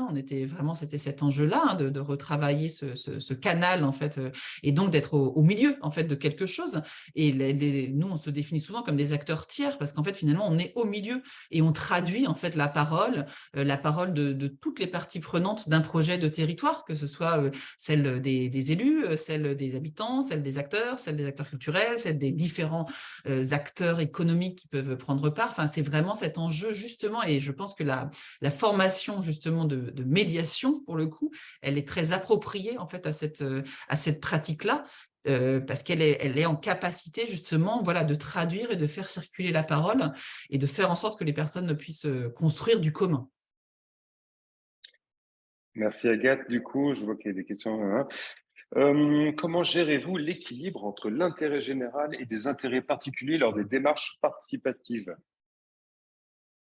C'était cet enjeu-là, de retravailler ce canal, en fait, et donc d'être au milieu, en fait, de quelque chose. Et nous, on se définit souvent comme des acteurs tiers, parce qu'en fait, finalement, on est au milieu et on traduit en fait la parole de toutes les parties prenantes d'un projet de territoire, que ce soit celle des élus, celle des habitants, celle des acteurs culturels, celle des différents acteurs économiques qui peuvent prendre part. Enfin, c'est vraiment cet enjeu justement, et je pense que la formation justement de médiation, pour le coup, elle est très appropriée en fait à cette pratique-là. Parce qu'elle est en capacité justement de traduire et de faire circuler la parole et de faire en sorte que les personnes puissent construire du commun. Merci Agathe. Du coup, je vois qu'il y a des questions. Comment gérez-vous l'équilibre entre l'intérêt général et des intérêts particuliers lors des démarches participatives?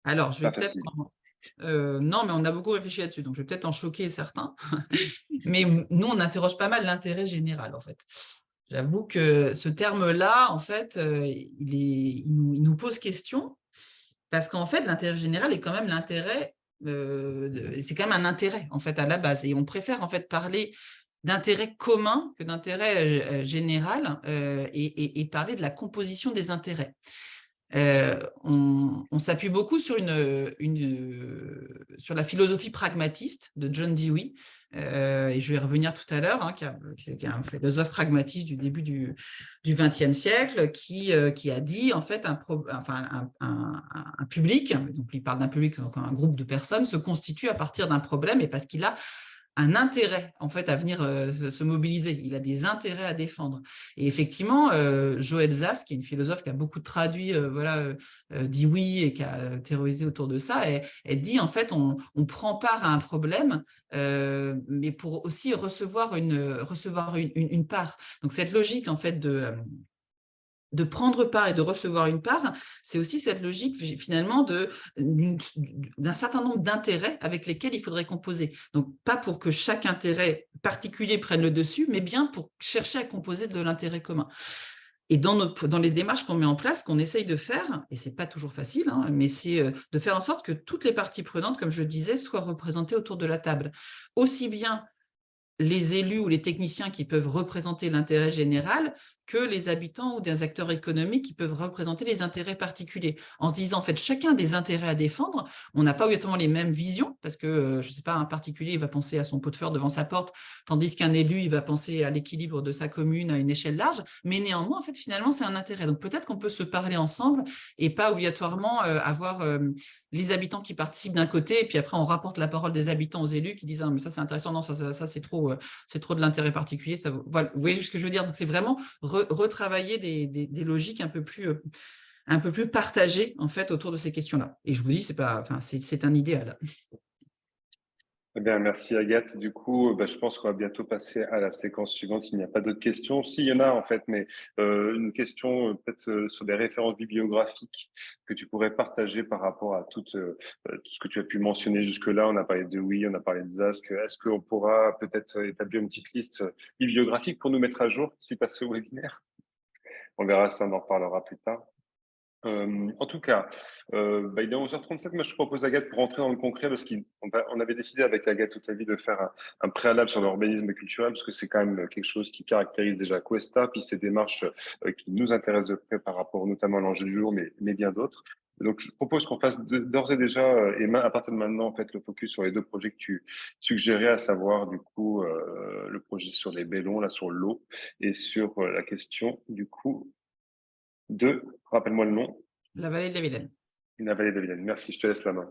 Alors, je vais Pas peut-être... facile. non, mais on a beaucoup réfléchi là-dessus, donc je vais peut-être en choquer certains. Mais nous, on interroge pas mal l'intérêt général, en fait. J'avoue que ce terme-là, en fait, il nous pose question, parce qu'en fait, l'intérêt général est quand même c'est quand même un intérêt, en fait, à la base. Et on préfère, en fait, parler d'intérêt commun que d'intérêt général et parler de la composition des intérêts. On s'appuie beaucoup sur la philosophie pragmatiste de John Dewey, et je vais y revenir tout à l'heure, hein, qui est un philosophe pragmatiste du début du XXe siècle, qui a dit, en fait, un public, donc il parle d'un public, donc un groupe de personnes, se constitue à partir d'un problème, et parce qu'il a un intérêt en fait à venir se mobiliser, il a des intérêts à défendre. Et effectivement, Joël Zask, qui est une philosophe qui a beaucoup traduit dit oui et qui a théorisé autour de ça, elle dit en fait on prend part à un problème, mais pour aussi recevoir une part. Donc cette logique en fait de prendre part et de recevoir une part, c'est aussi cette logique finalement d'un certain nombre d'intérêts avec lesquels il faudrait composer. Donc, pas pour que chaque intérêt particulier prenne le dessus, mais bien pour chercher à composer de l'intérêt commun. Et dans les démarches qu'on met en place, qu'on essaye de faire, et ce n'est pas toujours facile, hein, mais c'est de faire en sorte que toutes les parties prenantes, comme je disais, soient représentées autour de la table. Aussi bien les élus ou les techniciens qui peuvent représenter l'intérêt général que les habitants ou des acteurs économiques qui peuvent représenter les intérêts particuliers. En se disant, en fait, chacun des intérêts à défendre, on n'a pas obligatoirement les mêmes visions, parce que, je ne sais pas, un particulier, il va penser à son pot de fleurs devant sa porte, tandis qu'un élu, il va penser à l'équilibre de sa commune à une échelle large, mais néanmoins, en fait, finalement, c'est un intérêt. Donc, peut-être qu'on peut se parler ensemble et pas obligatoirement avoir les habitants qui participent d'un côté, et puis après, on rapporte la parole des habitants aux élus qui disent « Ah, mais ça, c'est intéressant, non, ça c'est trop de l'intérêt particulier. » Voilà, vous voyez ce que je veux dire? Donc, c'est vraiment retravailler des logiques un peu plus partagées, en fait, autour de ces questions-là. Et je vous dis, c'est un idéal. Eh bien, merci Agathe. Du coup, je pense qu'on va bientôt passer à la séquence suivante s'il n'y a pas d'autres questions. S'il y en a en fait, mais une question peut-être sur des références bibliographiques que tu pourrais partager par rapport à tout ce que tu as pu mentionner jusque-là. On a parlé de oui, on a parlé de Zask. Est-ce qu'on pourra peut-être établir une petite liste bibliographique pour nous mettre à jour suite à ce webinaire? On verra ça, on en reparlera plus tard. En tout cas, il est 11h37. Moi, je te propose, Agathe, pour rentrer dans le concret, parce qu'on avait décidé avec Agathe toute la vie de faire un préalable sur l'urbanisme culturel, parce que c'est quand même quelque chose qui caractérise déjà Cuesta, puis ces démarches qui nous intéressent de près par rapport notamment à l'enjeu du jour, mais bien d'autres. Donc, je propose qu'on fasse d'ores et déjà, et à partir de maintenant, en fait, le focus sur les deux projets que tu suggérais, à savoir, du coup, le projet sur les bêlons, là, sur l'eau, et sur la question, du coup, rappelle-moi le nom. La vallée de la Vilaine. La vallée de la Vilaine. Merci, je te laisse la main.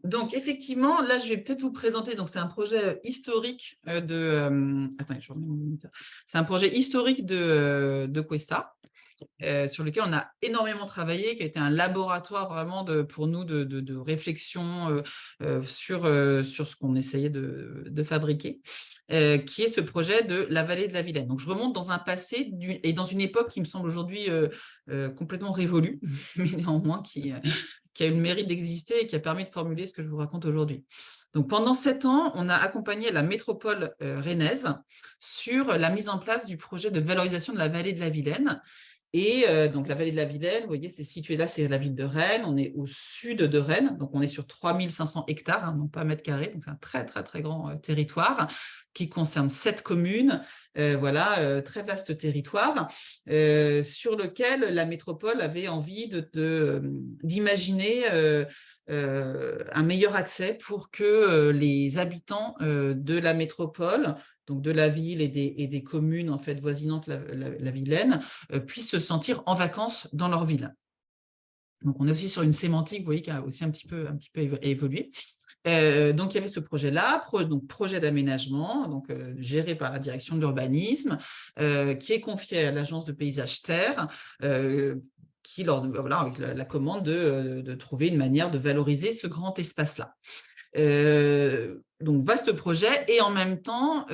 Donc, effectivement, là, je vais peut-être vous présenter. Donc, c'est un projet historique attendez, je remets mon moniteur. C'est un projet historique de Cuesta. Sur lequel on a énormément travaillé, qui a été un laboratoire vraiment pour nous de réflexion sur ce qu'on essayait de fabriquer, qui est ce projet de la vallée de la Vilaine. Donc, je remonte dans un passé et dans une époque qui me semble aujourd'hui complètement révolue, mais néanmoins qui a eu le mérite d'exister et qui a permis de formuler ce que je vous raconte aujourd'hui. Donc, pendant 7 ans, on a accompagné la métropole rennaise sur la mise en place du projet de valorisation de la vallée de la Vilaine. Et donc, la vallée de la Vilaine, vous voyez, c'est situé là, c'est la ville de Rennes. On est au sud de Rennes, donc on est sur 3500 hectares, hein, non pas mètres carrés. Donc, c'est un très, très, très grand territoire qui concerne 7 communes. Voilà, très vaste territoire sur lequel la métropole avait envie d'imaginer un meilleur accès pour que les habitants de la métropole, donc de la ville et des communes en fait voisinantes la Vilaine, puissent se sentir en vacances dans leur ville. Donc, on est aussi sur une sémantique, vous voyez, qui a aussi un petit peu évolué. Donc, il y avait ce projet-là, projet d'aménagement, donc géré par la direction de l'urbanisme, qui est confié à l'agence de paysage terre, qui, avec la commande de trouver une manière de valoriser ce grand espace-là. Donc, vaste projet et en même temps,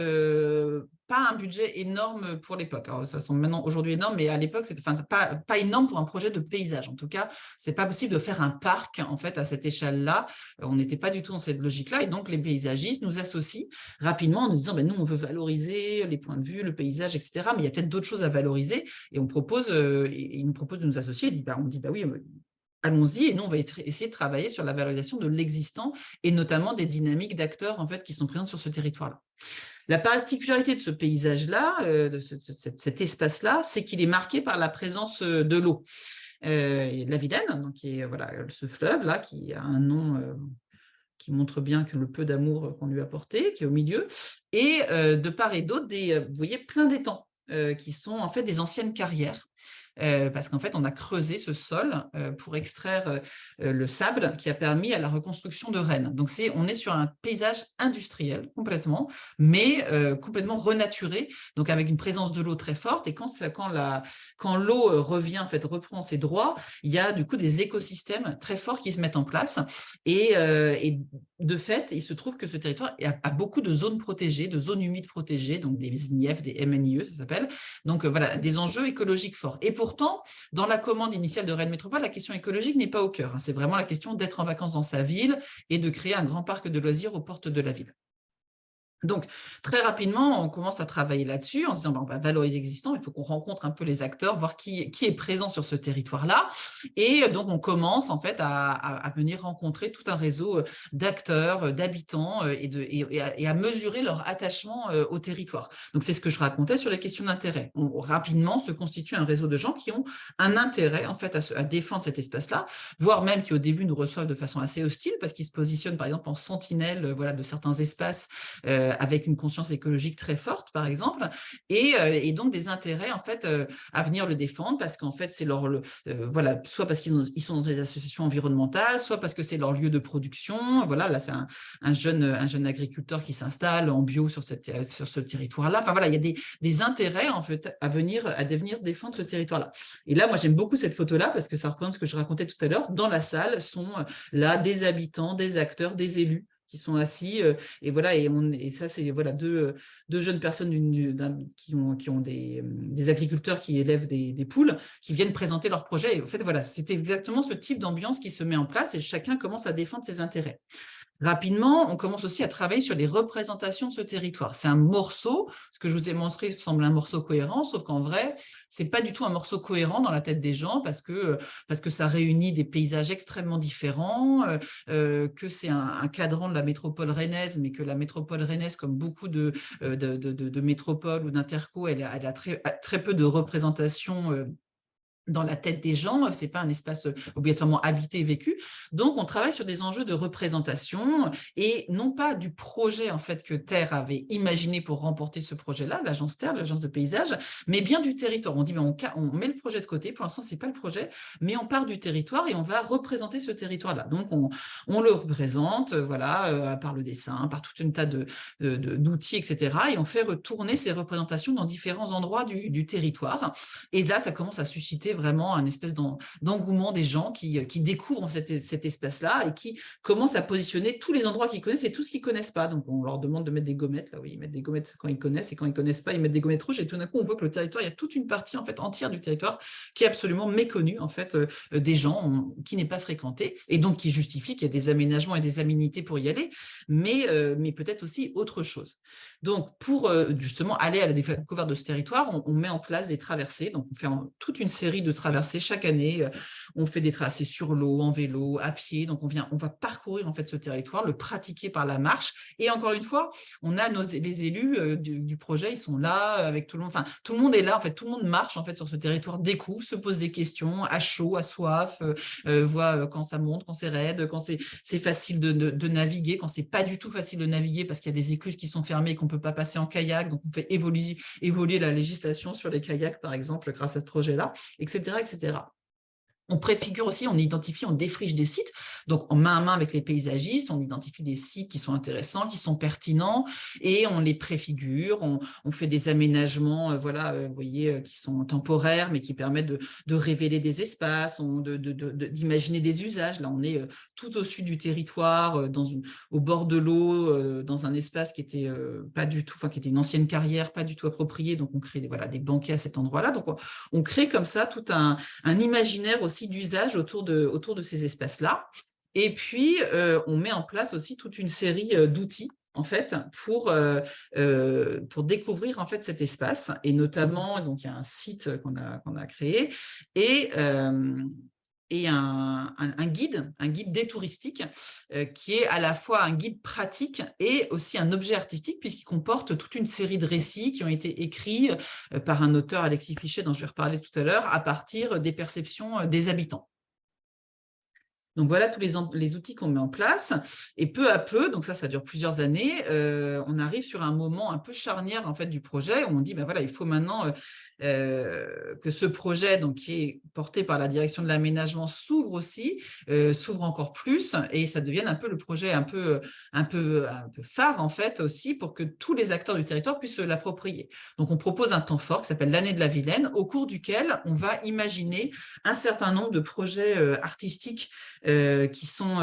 pas un budget énorme pour l'époque. Alors, ça semble maintenant aujourd'hui énorme, mais à l'époque, c'était pas énorme pour un projet de paysage. En tout cas, c'est pas possible de faire un parc en fait à cette échelle-là. On n'était pas du tout dans cette logique-là, et donc les paysagistes nous associent rapidement en nous disant nous, on veut valoriser les points de vue, le paysage, etc. Mais il y a peut-être d'autres choses à valoriser, et ils nous proposent de nous associer. On dit oui. Allons-y, et nous, on va essayer de travailler sur la valorisation de l'existant et notamment des dynamiques d'acteurs en fait, qui sont présentes sur ce territoire-là. La particularité de ce paysage-là, de cet espace-là, c'est qu'il est marqué par la présence de l'eau. De la Vilaine, donc qui est voilà, ce fleuve-là, qui a un nom qui montre bien que le peu d'amour qu'on lui a apporté, qui est au milieu, et de part et d'autre, vous voyez, plein d'étangs, qui sont en fait des anciennes carrières. Parce qu'en fait, on a creusé ce sol pour extraire le sable qui a permis à la reconstruction de Rennes. Donc, on est sur un paysage industriel complètement, mais complètement renaturé, donc avec une présence de l'eau très forte. Et quand l'eau revient, en fait, reprend ses droits, il y a du coup des écosystèmes très forts qui se mettent en place. Et de fait, il se trouve que ce territoire a beaucoup de zones protégées, de zones humides protégées, donc des INIEF, des MNIE, ça s'appelle. Donc, voilà, des enjeux écologiques forts. Et pourtant, dans la commande initiale de Rennes Métropole, la question écologique n'est pas au cœur. C'est vraiment la question d'être en vacances dans sa ville et de créer un grand parc de loisirs aux portes de la ville. Donc, très rapidement, on commence à travailler là-dessus en se disant on va valoriser l'existant, il faut qu'on rencontre un peu les acteurs, voir qui est présent sur ce territoire-là. Et donc, on commence en fait à venir rencontrer tout un réseau d'acteurs, d'habitants et à mesurer leur attachement au territoire. Donc, c'est ce que je racontais sur les questions d'intérêt. Rapidement se constitue un réseau de gens qui ont un intérêt en fait à défendre cet espace-là, voire même qui au début nous reçoivent de façon assez hostile parce qu'ils se positionnent par exemple en sentinelle voilà, de certains espaces avec une conscience écologique très forte, par exemple, et donc des intérêts en fait à venir le défendre parce qu'en fait c'est voilà, soit parce qu'ils sont dans des associations environnementales, soit parce que c'est leur lieu de production. Voilà, là c'est un jeune agriculteur qui s'installe en bio sur ce territoire-là. Enfin voilà, il y a des intérêts en fait à venir défendre ce territoire-là. Et là, moi j'aime beaucoup cette photo-là parce que ça représente ce que je racontais tout à l'heure. Dans la salle sont là des habitants, des acteurs, des élus qui sont assis, et voilà, et ça c'est voilà deux jeunes personnes qui ont des agriculteurs qui élèvent des poules, qui viennent présenter leur projet. Et en fait voilà, c'est exactement ce type d'ambiance qui se met en place et chacun commence à défendre ses intérêts. Rapidement, on commence aussi à travailler sur les représentations de ce territoire. C'est un morceau, ce que je vous ai montré semble un morceau cohérent, sauf qu'en vrai, c'est pas du tout un morceau cohérent dans la tête des gens parce que ça réunit des paysages extrêmement différents, que c'est un cadran de la métropole rennaise, mais que la métropole rennaise, comme beaucoup de métropoles ou d'interco, elle a très peu de représentation dans la tête des gens, ce n'est pas un espace obligatoirement habité et vécu. Donc, on travaille sur des enjeux de représentation et non pas du projet en fait, que Terre avait imaginé pour remporter ce projet-là, l'agence Terre, l'agence de paysage, mais bien du territoire. On dit, on met le projet de côté, pour l'instant, ce n'est pas le projet, mais on part du territoire et on va représenter ce territoire-là. Donc, on le représente voilà, par le dessin, par tout un tas d'outils, etc. Et on fait retourner ces représentations dans différents endroits du territoire. Et là, ça commence à susciter vraiment un espèce d'engouement des gens qui découvrent cet espace-là et qui commencent à positionner tous les endroits qu'ils connaissent et tout ce qu'ils ne connaissent pas. Donc, on leur demande de mettre des gommettes. Là, oui, ils mettent des gommettes quand ils connaissent et quand ils ne connaissent pas, ils mettent des gommettes rouges. Et tout d'un coup, on voit que le territoire, il y a toute une partie en fait, entière du territoire qui est absolument méconnue en fait, des gens qui n'est pas fréquentée et donc qui justifie qu'il y a des aménagements et des aménités pour y aller, mais peut-être aussi autre chose. Donc, pour justement aller à la découverte de ce territoire, on met en place des traversées. Donc, on fait toute une série de traversées chaque année. On fait des traversées sur l'eau, en vélo, à pied. Donc, on va parcourir en fait ce territoire, le pratiquer par la marche. Et encore une fois, on a les élus du projet, ils sont là avec tout le monde. Enfin, tout le monde est là. En fait, tout le monde marche en fait sur ce territoire, découvre, se pose des questions, à chaud, à soif, voit quand ça monte, quand c'est raide, quand c'est facile de naviguer, quand c'est pas du tout facile de naviguer parce qu'il y a des écluses qui sont fermées et qu'on peut pas passer en kayak. Donc, on fait évoluer la législation sur les kayaks, par exemple, grâce à ce projet-là, etc., etc. On préfigure aussi, on identifie, on défriche des sites. Donc, en main à main avec les paysagistes, on identifie des sites qui sont intéressants, qui sont pertinents, et on les préfigure. On fait des aménagements, voilà, vous voyez, qui sont temporaires, mais qui permettent de révéler des espaces, d'imaginer des usages. Là, on est tout au sud du territoire, au bord de l'eau, dans un espace qui était pas du tout, enfin, qui était une ancienne carrière, pas du tout appropriée. Donc, on crée des banquets à cet endroit-là. Donc, on crée comme ça tout un imaginaire aussi d'usage autour de ces espaces-là. Et puis, on met en place aussi toute une série d'outils en fait, pour découvrir en fait cet espace. Et notamment, donc, il y a un site qu'on a créé et un guide détouristique qui est à la fois un guide pratique et aussi un objet artistique puisqu'il comporte toute une série de récits qui ont été écrits par un auteur, Alexis Fichet, dont je vais reparler tout à l'heure, à partir des perceptions des habitants. Donc, voilà tous les outils qu'on met en place. Et peu à peu, donc ça dure plusieurs années, on arrive sur un moment un peu charnière en fait, du projet où on dit, ben voilà, il faut maintenant que ce projet donc, qui est porté par la direction de l'aménagement s'ouvre aussi, s'ouvre encore plus et ça devienne un peu le projet un peu phare en fait aussi pour que tous les acteurs du territoire puissent se l'approprier. Donc, on propose un temps fort qui s'appelle l'année de la Vilaine au cours duquel on va imaginer un certain nombre de projets artistiques qui sont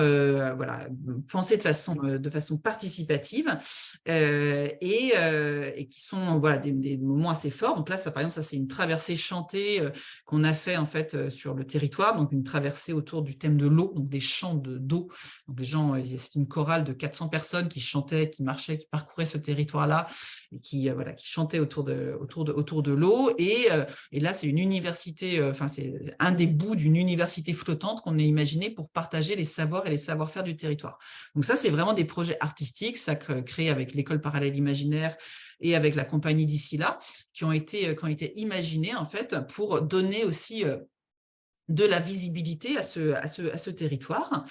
voilà, pensés de façon participative et qui sont voilà, des moments assez forts. Donc là, ça, par exemple, ça c'est une traversée chantée qu'on a fait en fait sur le territoire, donc une traversée autour du thème de l'eau, donc des chants d'eau. Donc les gens, c'est une chorale de 400 personnes qui chantaient, qui marchaient, qui parcouraient ce territoire-là et qui voilà, qui chantaient autour de l'eau. Et là, c'est une université, enfin c'est un des bouts d'une université flottante qu'on a imaginé pour partager les savoirs et les savoir-faire du territoire. Donc ça, c'est vraiment des projets artistiques, ça créé avec l'école parallèle imaginaire et avec la compagnie d'ici là, qui ont été imaginés en fait pour donner aussi de la visibilité à ce territoire.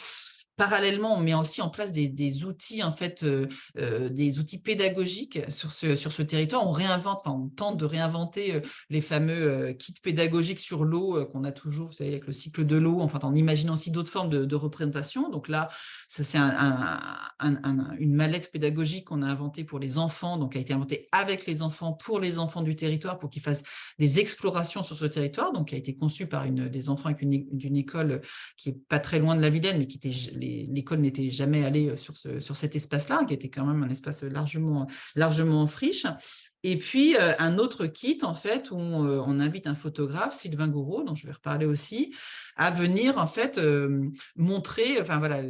Parallèlement, on met aussi en place des outils, en fait, des outils pédagogiques sur ce territoire. On tente de réinventer les fameux kits pédagogiques sur l'eau qu'on a toujours, vous savez, avec le cycle de l'eau, enfin, en imaginant aussi d'autres formes de représentation. Donc là, ça, c'est une mallette pédagogique qu'on a inventée pour les enfants, donc qui a été inventée avec les enfants, pour les enfants du territoire, pour qu'ils fassent des explorations sur ce territoire, donc qui a été conçue par des enfants d'une école qui n'est pas très loin de la Vilaine, mais qui était l'école n'était jamais allée sur cet espace-là, qui était quand même un espace largement en friche. Et puis, un autre kit, en fait, où on invite un photographe, Sylvain Gouraud, dont je vais reparler aussi, à venir, en fait, montrer, enfin, voilà,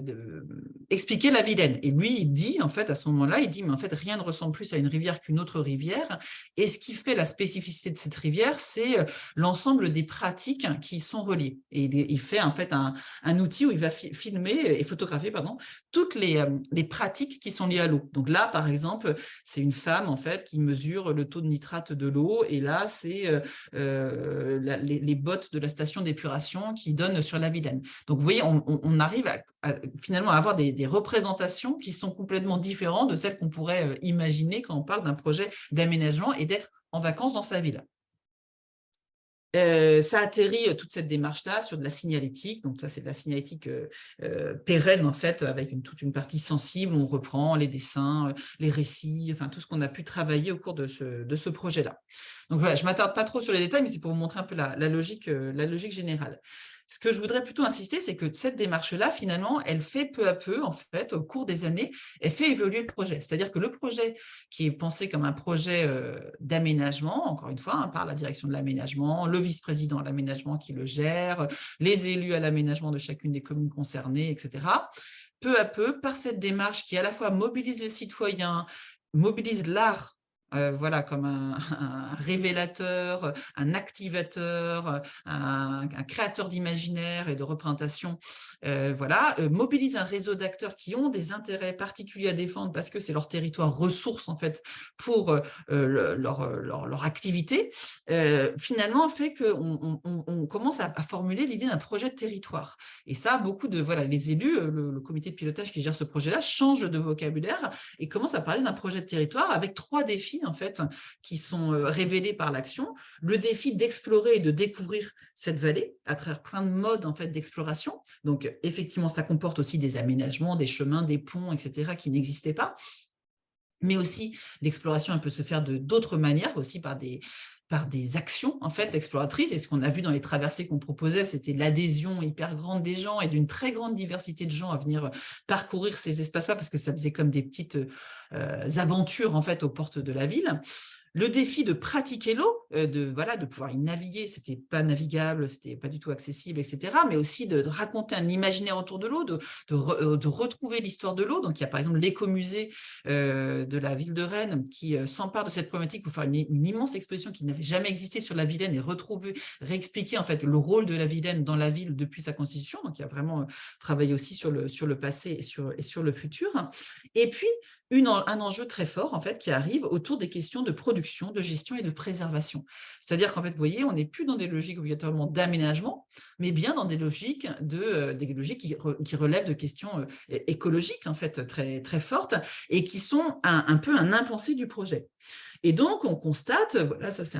expliquer la Vilaine. Et lui, il dit, en fait, à ce moment-là, il dit, mais en fait, rien ne ressemble plus à une rivière qu'une autre rivière. Et ce qui fait la spécificité de cette rivière, c'est l'ensemble des pratiques qui y sont reliées. Et il fait, en fait, un outil où il va filmer et photographier, pardon, toutes les pratiques qui sont liées à l'eau. Donc là, par exemple, c'est une femme, en fait, qui mesure le taux de nitrate de l'eau, et là, c'est les bottes de la station d'épuration qui donnent sur la Vilaine. Donc, vous voyez, on arrive finalement à avoir des représentations qui sont complètement différentes de celles qu'on pourrait imaginer quand on parle d'un projet d'aménagement et d'être en vacances dans sa ville. Ça atterrit toute cette démarche-là sur de la signalétique. Donc, ça, c'est de la signalétique pérenne, en fait, avec toute une partie sensible où on reprend les dessins, les récits, enfin, tout ce qu'on a pu travailler au cours de ce projet-là. Donc, voilà, je ne m'attarde pas trop sur les détails, mais c'est pour vous montrer un peu la logique générale. Ce que je voudrais plutôt insister, c'est que cette démarche-là, finalement, elle fait peu à peu, en fait, au cours des années, elle fait évoluer le projet. C'est-à-dire que le projet qui est pensé comme un projet d'aménagement, encore une fois, hein, par la direction de l'aménagement, le vice-président de l'aménagement qui le gère, les élus à l'aménagement de chacune des communes concernées, etc. Peu à peu, par cette démarche qui à la fois mobilise les citoyens, mobilise l'art, voilà, comme un révélateur, un activateur, un créateur d'imaginaire et de représentation, voilà, mobilise un réseau d'acteurs qui ont des intérêts particuliers à défendre parce que c'est leur territoire ressource en fait pour leur activité, finalement fait qu'on commence à formuler l'idée d'un projet de territoire. Et ça, beaucoup de, voilà, les élus, le comité de pilotage qui gère ce projet-là change de vocabulaire et commence à parler d'un projet de territoire avec 3 défis en fait, qui sont révélés par l'action. Le défi d'explorer et de découvrir cette vallée à travers plein de modes en fait, d'exploration. Donc, effectivement, ça comporte aussi des aménagements, des chemins, des ponts, etc., qui n'existaient pas. Mais aussi, l'exploration, elle peut se faire d'autres manières, aussi par des actions en fait exploratrices. Et ce qu'on a vu dans les traversées qu'on proposait, c'était l'adhésion hyper grande des gens et d'une très grande diversité de gens à venir parcourir ces espaces-là parce que ça faisait comme des petites aventures en fait aux portes de la ville. Le défi de pratiquer l'eau, de pouvoir y naviguer, c'était pas navigable, c'était pas du tout accessible, etc. Mais aussi de raconter un imaginaire autour de l'eau, de retrouver l'histoire de l'eau. Donc il y a par exemple l'écomusée de la ville de Rennes qui s'empare de cette problématique pour faire une immense exposition qui n'avait jamais existé sur la Vilaine et réexpliquer en fait le rôle de la Vilaine dans la ville depuis sa constitution. Donc, il a vraiment travaillé aussi sur le passé et sur le futur. Et puis, un enjeu très fort en fait qui arrive autour des questions de production, de gestion et de préservation. C'est-à-dire qu'en fait, vous voyez, on n'est plus dans des logiques obligatoirement d'aménagement, mais bien dans des logiques qui relèvent de questions écologiques en fait très très fortes et qui sont un peu un impensé du projet. Et donc, on constate, voilà, ça c'est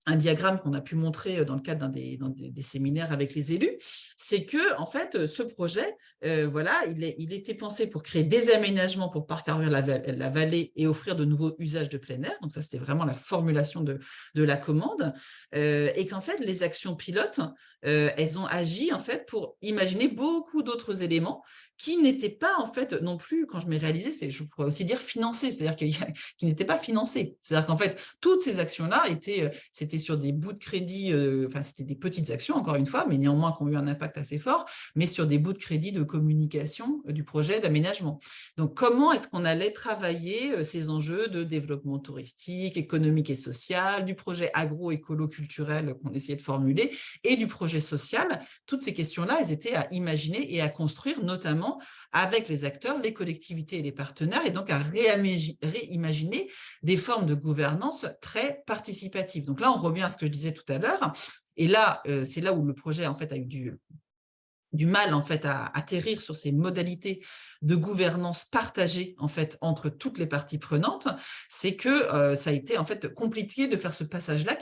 un diagramme qu'on a pu montrer dans le cadre des séminaires avec les élus, c'est que en fait, ce projet, voilà, il était pensé pour créer des aménagements pour parcourir la vallée et offrir de nouveaux usages de plein air. Donc ça, c'était vraiment la formulation de la commande. Et qu'en fait, les actions pilotes, elles ont agi en fait pour imaginer beaucoup d'autres éléments qui n'étaient pas en fait non plus, quand je m'ai réalisé, je pourrais aussi dire financés, c'est-à-dire qui n'étaient pas financés. C'est-à-dire qu'en fait, toutes ces actions-là c'était sur des bouts de crédit, enfin c'était des petites actions encore une fois, mais néanmoins qui ont eu un impact assez fort, mais sur des bouts de crédit de communication du projet d'aménagement. Donc comment est-ce qu'on allait travailler ces enjeux de développement touristique, économique et social, du projet agro-écolo-culturel qu'on essayait de formuler et du projet social? Toutes ces questions-là, elles étaient à imaginer et à construire, notamment avec les acteurs, les collectivités et les partenaires, et donc à réimaginer des formes de gouvernance très participatives. Donc là, on revient à ce que je disais tout à l'heure, et là, c'est là où le projet en fait a eu du mal en fait à atterrir sur ces modalités de gouvernance partagée en fait entre toutes les parties prenantes, c'est que ça a été en fait compliqué de faire ce passage-là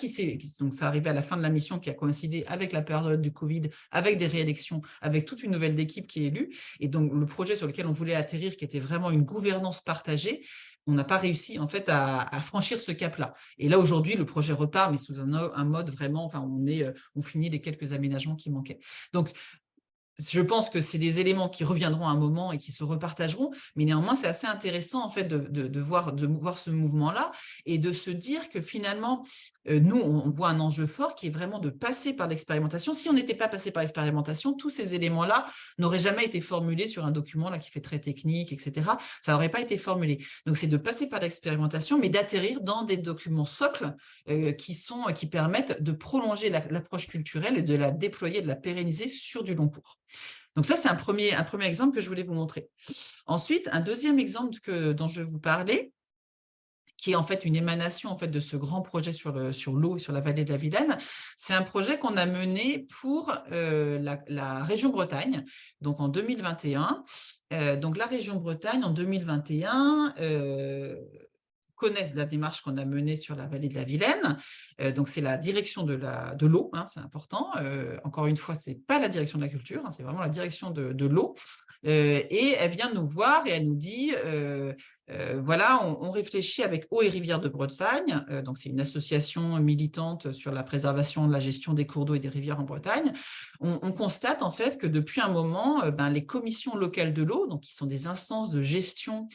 donc ça arrivait à la fin de la mission qui a coïncidé avec la période du Covid, avec des réélections, avec toute une nouvelle équipe qui est élue, et donc le projet sur lequel on voulait atterrir, qui était vraiment une gouvernance partagée, on n'a pas réussi en fait à franchir ce cap-là. Et là aujourd'hui, le projet repart, mais sous un mode vraiment, enfin on finit les quelques aménagements qui manquaient. Donc je pense que c'est des éléments qui reviendront à un moment et qui se repartageront, mais néanmoins, c'est assez intéressant en fait de voir ce mouvement-là et de se dire que finalement, nous, on voit un enjeu fort qui est vraiment de passer par l'expérimentation. Si on n'était pas passé par l'expérimentation, tous ces éléments-là n'auraient jamais été formulés sur un document là qui fait très technique, etc. Ça n'aurait pas été formulé. Donc, c'est de passer par l'expérimentation, mais d'atterrir dans des documents socles qui permettent de prolonger l'approche culturelle et de la déployer, de la pérenniser sur du long cours. Donc ça, c'est un premier exemple que je voulais vous montrer. Ensuite, un deuxième exemple dont je vais vous parler, qui est en fait une émanation en fait de ce grand projet sur l'eau et sur la vallée de la Vilaine. C'est un projet qu'on a mené pour la région Bretagne, donc en 2021. Donc la région Bretagne, en 2021, connaissent la démarche qu'on a menée sur la vallée de la Vilaine. Donc, c'est la direction de l'eau, hein, c'est important. Encore une fois, ce n'est pas la direction de la culture, hein, c'est vraiment la direction de l'eau. Et elle vient nous voir et elle nous dit, voilà, on réfléchit avec Eau et Rivières de Bretagne, donc c'est une association militante sur la préservation de la gestion des cours d'eau et des rivières en Bretagne. On constate en fait que depuis un moment, les commissions locales de l'eau, donc qui sont des instances de gestion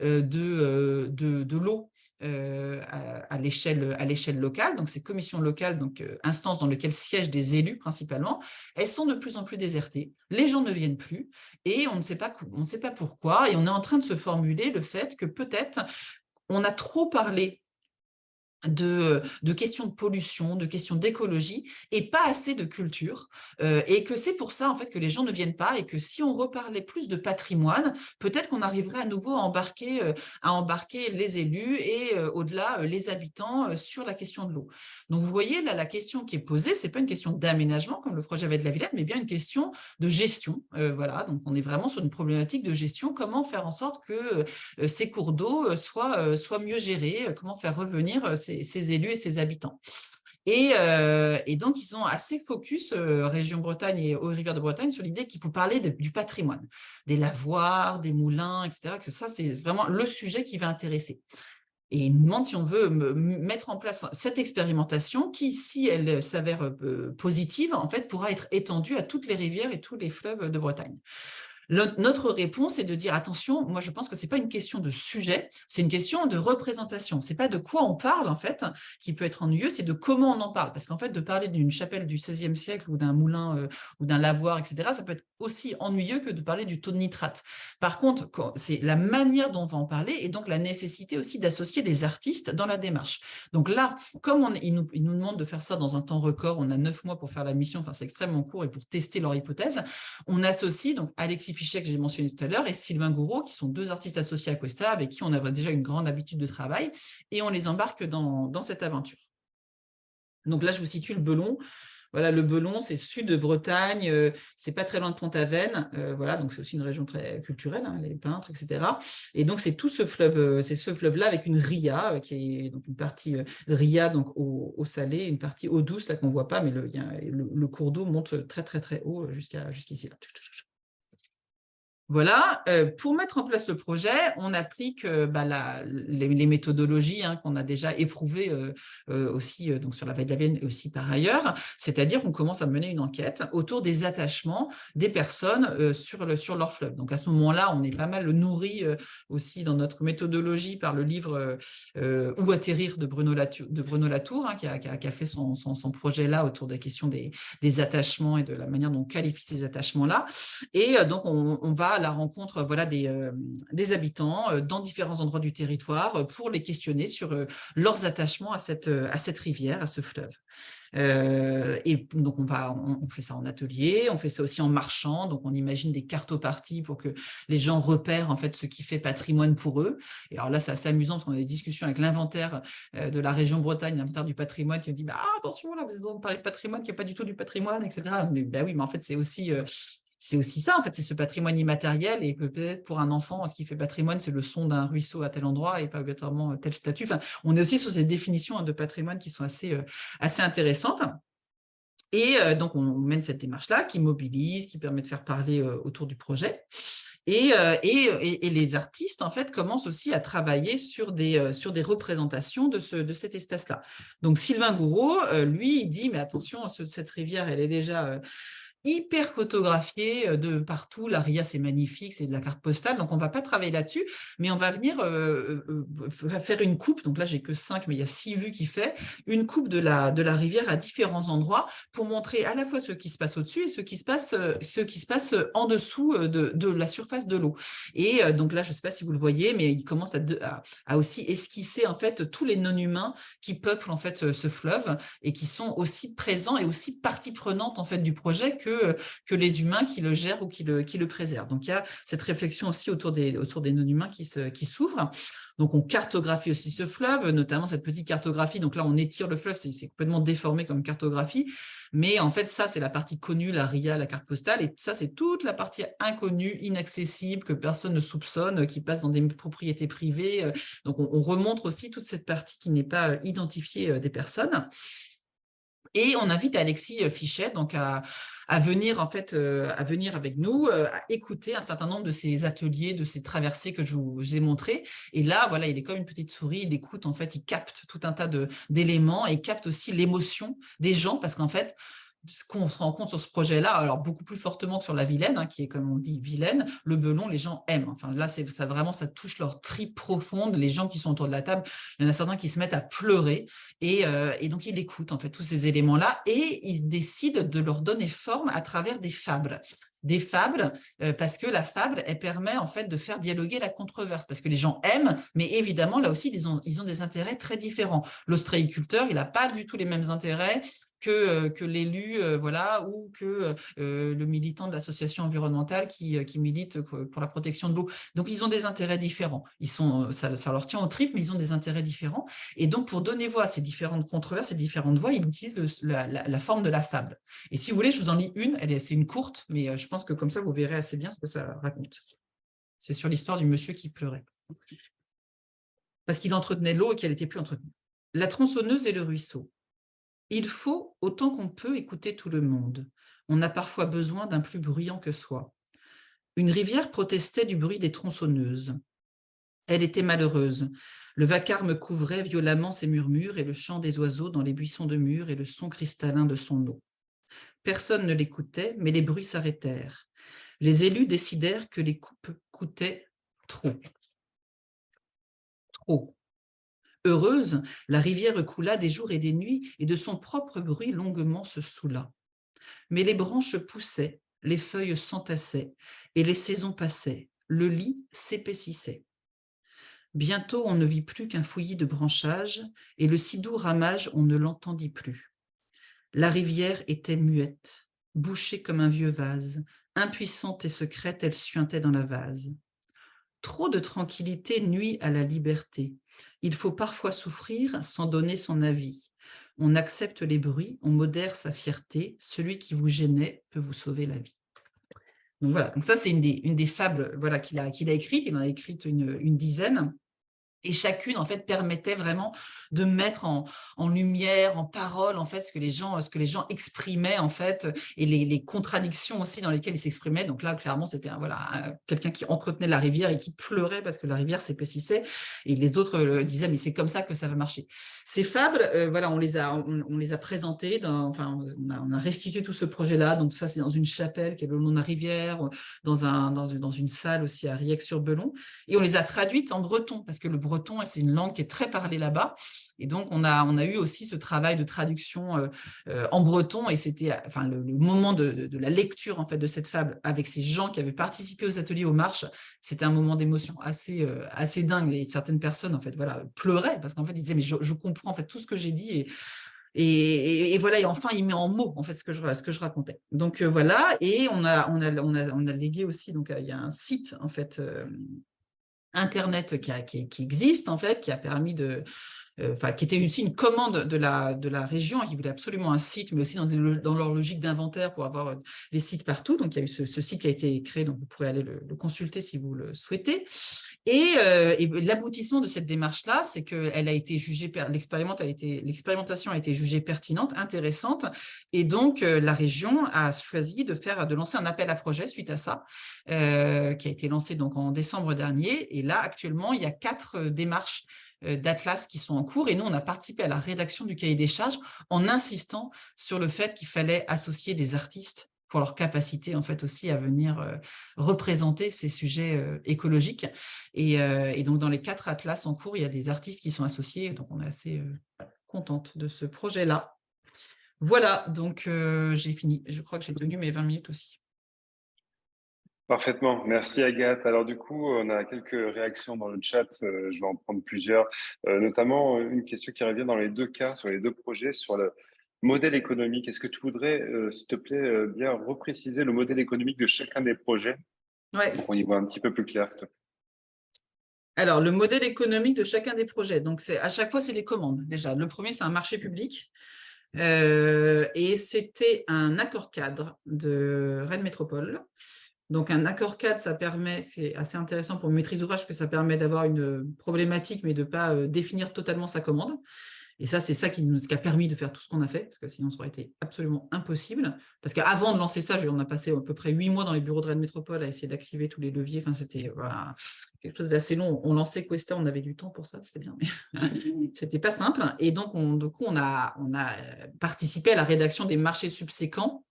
de l'eau à l'échelle locale, donc ces commissions locales, donc instances dans lesquelles siègent des élus principalement, elles sont de plus en plus désertées, les gens ne viennent plus et on ne sait pas pourquoi, et on est en train de se formuler le fait que peut-être on a trop parlé de questions de pollution, de questions d'écologie et pas assez de culture, et que c'est pour ça en fait que les gens ne viennent pas, et que si on reparlait plus de patrimoine, peut-être qu'on arriverait à nouveau à embarquer les élus et au-delà les habitants sur la question de l'eau. Donc vous voyez là, la question qui est posée, c'est pas une question d'aménagement comme le projet Vallée de la Vilaine, mais bien une question de gestion. Voilà, donc on est vraiment sur une problématique de gestion, comment faire en sorte que ces cours d'eau soient mieux gérés, comment faire revenir ces élus et ces habitants. Et donc, ils sont assez focus, Région Bretagne et Eaux-et-Rivières de Bretagne, sur l'idée qu'il faut parler du patrimoine, des lavoirs, des moulins, etc. Que ça, c'est vraiment le sujet qui va intéresser. Et ils nous demandent si on veut mettre en place cette expérimentation qui, si elle s'avère positive, en fait, pourra être étendue à toutes les rivières et tous les fleuves de Bretagne. Notre réponse est de dire, attention, moi je pense que ce n'est pas une question de sujet, c'est une question de représentation. Ce n'est pas de quoi on parle, en fait, qui peut être ennuyeux, c'est de comment on en parle. Parce qu'en fait, de parler d'une chapelle du XVIe siècle ou d'un moulin ou d'un lavoir, etc., ça peut être aussi ennuyeux que de parler du taux de nitrate. Par contre, c'est la manière dont on va en parler et donc la nécessité aussi d'associer des artistes dans la démarche. Donc là, comme il nous demande de faire ça dans un temps record, on a 9 mois pour faire la mission, enfin c'est extrêmement court et pour tester leur hypothèse, on associe donc Alexis Fichet, que j'ai mentionné tout à l'heure, et Sylvain Gouraud, qui sont 2 artistes associés à Cuesta, avec qui on a déjà une grande habitude de travail, et on les embarque dans cette aventure. Donc là, je vous situe le Belon. Voilà, le Belon, c'est sud de Bretagne, c'est pas très loin de Pont-Aven, voilà, donc c'est aussi une région très culturelle, hein, les peintres, etc. Et donc c'est tout ce fleuve, c'est ce fleuve-là avec une ria, qui est donc une partie ria donc eau salée, une partie eau douce là qu'on voit pas, mais le cours d'eau monte très très très haut jusqu'ici. Voilà, pour mettre en place le projet, on applique les méthodologies qu'on a déjà éprouvées aussi donc sur la vallée de la Vienne et aussi par ailleurs, c'est-à-dire qu'on commence à mener une enquête autour des attachements des personnes sur leur fleuve. Donc à ce moment-là, on est pas mal nourri aussi dans notre méthodologie par le livre Où atterrir de Bruno Latour, qui a fait son projet-là autour des questions des attachements et de la manière dont on qualifie ces attachements-là. Et donc on va à la rencontre des habitants dans différents endroits du territoire pour les questionner sur leurs attachements à cette rivière, à ce fleuve. Et donc on fait ça en atelier, on fait ça aussi en marchant, donc on imagine des cartoparties pour que les gens repèrent en fait ce qui fait patrimoine pour eux. Et alors là, c'est assez amusant parce qu'on a des discussions avec l'inventaire de la région Bretagne, l'inventaire du patrimoine, qui nous dit attention, là vous êtes en train de parler de patrimoine qui n'est pas du tout du patrimoine, etc. Mais oui, mais en fait c'est aussi ça, en fait, c'est ce patrimoine immatériel, et peut-être pour un enfant, ce qui fait patrimoine, c'est le son d'un ruisseau à tel endroit et pas obligatoirement tel statut. Enfin, on est aussi sur ces définitions de patrimoine qui sont assez intéressantes. Et donc, on mène cette démarche-là qui mobilise, qui permet de faire parler autour du projet. Et les artistes, en fait, commencent aussi à travailler sur des représentations de cet espace-là. Donc, Sylvain Gouraud, lui, il dit, mais attention, cette rivière, elle est déjà hyper photographié de partout. La ria, c'est magnifique, c'est de la carte postale. Donc, on ne va pas travailler là-dessus, mais on va venir faire une coupe. Donc là, j'ai que 5, mais il y a 6 vues qui fait. Une coupe de la rivière à différents endroits pour montrer à la fois ce qui se passe au-dessus et ce qui se passe en dessous de la surface de l'eau. Et donc là, je ne sais pas si vous le voyez, mais il commence à aussi esquisser en fait tous les non-humains qui peuplent en fait ce fleuve et qui sont aussi présents et aussi partie prenante en fait du projet que les humains qui le gèrent ou qui le préservent. Donc, il y a cette réflexion aussi autour des non-humains qui s'ouvrent. Donc, on cartographie aussi ce fleuve, notamment cette petite cartographie. Donc là, on étire le fleuve, c'est complètement déformé comme cartographie. Mais en fait, ça, c'est la partie connue, la ria, la carte postale. Et ça, c'est toute la partie inconnue, inaccessible, que personne ne soupçonne, qui passe dans des propriétés privées. Donc, on remontre aussi toute cette partie qui n'est pas identifiée des personnes. Et on invite Alexis Fichet donc à venir en fait à venir avec nous, à écouter un certain nombre de ces ateliers, de ces traversées que je vous ai montrées. Et là, voilà, il est comme une petite souris, il écoute, en fait, il capte tout un tas d'éléments et il capte aussi l'émotion des gens, parce qu'en fait, ce qu'on se rend compte sur ce projet-là, alors beaucoup plus fortement que sur la Vilaine, qui est, comme on dit, Vilaine, le Belon, les gens aiment. Enfin, là, ça vraiment, ça touche leur tripes profonde. Les gens qui sont autour de la table, il y en a certains qui se mettent à pleurer. Et donc, il écoute, en fait, tous ces éléments-là et il décide de leur donner forme à travers des fables. Des fables, parce que la fable, elle permet en fait de faire dialoguer la controverse, parce que les gens aiment, mais évidemment, là aussi, ils ont des intérêts très différents. L'ostréiculteur, il n'a pas du tout les mêmes intérêts que l'élu, voilà, ou que le militant de l'association environnementale qui milite pour la protection de l'eau. Donc, ils ont des intérêts différents. Ça leur tient aux tripes, mais ils ont des intérêts différents. Et donc, pour donner voix à ces différentes controverses, ces différentes voix, il utilise la forme de la fable. Et si vous voulez, je vous en lis une. C'est une courte, mais je pense que comme ça, vous verrez assez bien ce que ça raconte. C'est sur l'histoire du monsieur qui pleurait. Parce qu'il entretenait l'eau et qu'elle n'était plus entretenue. La tronçonneuse et le ruisseau. Il faut, autant qu'on peut, écouter tout le monde. On a parfois besoin d'un plus bruyant que soi. Une rivière protestait du bruit des tronçonneuses. Elle était malheureuse. Le vacarme couvrait violemment ses murmures et le chant des oiseaux dans les buissons de mûres et le son cristallin de son eau. Personne ne l'écoutait, mais les bruits s'arrêtèrent. Les élus décidèrent que les coupes coûtaient trop. Trop. Heureuse, la rivière coula des jours et des nuits, et de son propre bruit longuement se saoula. Mais les branches poussaient, les feuilles s'entassaient, et les saisons passaient, le lit s'épaississait. Bientôt, on ne vit plus qu'un fouillis de branchages, et le si doux ramage, on ne l'entendit plus. La rivière était muette, bouchée comme un vieux vase, impuissante et secrète, elle suintait dans la vase. Trop de tranquillité nuit à la liberté. Il faut parfois souffrir sans donner son avis. On accepte les bruits, on modère sa fierté. Celui qui vous gênait peut vous sauver la vie. Donc voilà, donc ça c'est une des fables voilà, qu'il a écrites. Il en a écrites une dizaine. Et chacune, en fait, permettait vraiment de mettre en lumière, en parole, en fait, ce que les gens exprimaient, en fait, et les contradictions aussi dans lesquelles ils s'exprimaient. Donc là, clairement, c'était quelqu'un qui entretenait la rivière et qui pleurait parce que la rivière s'épaississait. Et les autres disaient, mais c'est comme ça que ça va marcher. Ces fables, voilà, on les a présentées, on a restitué tout ce projet-là. Donc ça, c'est dans une chapelle qui est le long de la rivière, dans une salle aussi à Riec-sur-Belon. Et on les a traduites en breton, parce que le breton, c'est une langue qui est très parlée là-bas. Et donc, on a eu aussi ce travail de traduction en breton. Et c'était le moment de la lecture en fait, de cette fable avec ces gens qui avaient participé aux ateliers aux marches. C'était un moment d'émotion assez dingue. Et certaines personnes en fait, voilà, pleuraient parce qu'en fait, ils disaient « mais je comprends en fait, tout ce que j'ai dit ». Et voilà, et enfin, il met en mots en fait ce que je racontais. Donc voilà, et on a légué aussi, donc il y a un site en fait Internet qui existe en fait, qui a permis qui était aussi une commande de la région, qui voulait absolument un site, mais aussi dans leur logique d'inventaire pour avoir les sites partout. Donc, il y a eu ce site qui a été créé, donc vous pourrez aller le consulter si vous le souhaitez. Et l'aboutissement de cette démarche-là, c'est que l'expérimentation a été jugée pertinente, intéressante, et donc la région a choisi de lancer un appel à projet suite à ça, qui a été lancé donc en décembre dernier. Et là, actuellement, il y a 4 démarches d'Atlas qui sont en cours, et nous, on a participé à la rédaction du cahier des charges en insistant sur le fait qu'il fallait associer des artistes pour leur capacité en fait aussi à venir représenter ces sujets écologiques. Et donc, dans les 4 atlas en cours, il y a des artistes qui sont associés, donc on est assez contente de ce projet-là. Voilà, donc j'ai fini. Je crois que j'ai tenu mes 20 minutes aussi. Parfaitement, merci Agathe. Alors du coup, on a quelques réactions dans le chat, je vais en prendre plusieurs, notamment une question qui revient dans les 2 cas, sur les 2 projets, sur le modèle économique. Est-ce que tu voudrais, s'il te plaît, bien repréciser le modèle économique de chacun des projets, pour qu'on y voit un petit peu plus clair, s'il te plaît. Alors, le modèle économique de chacun des projets, donc à chaque fois, c'est des commandes déjà. Le premier, c'est un marché public. Et c'était un accord cadre de Rennes Métropole. Donc, un accord cadre, ça permet, c'est assez intéressant pour une maîtrise d'ouvrage, parce que ça permet d'avoir une problématique, mais de ne pas définir totalement sa commande. Et ça, c'est ça qui a permis de faire tout ce qu'on a fait, parce que sinon, ça aurait été absolument impossible. Parce qu'avant de lancer ça, on a passé à peu près 8 mois dans les bureaux de Rennes Métropole à essayer d'activer tous les leviers. Enfin, c'était quelque chose d'assez long. On lançait Questa, on avait du temps pour ça, c'était bien, mais c'était pas simple. Et donc, du coup, on a participé à la rédaction des marchés subséquents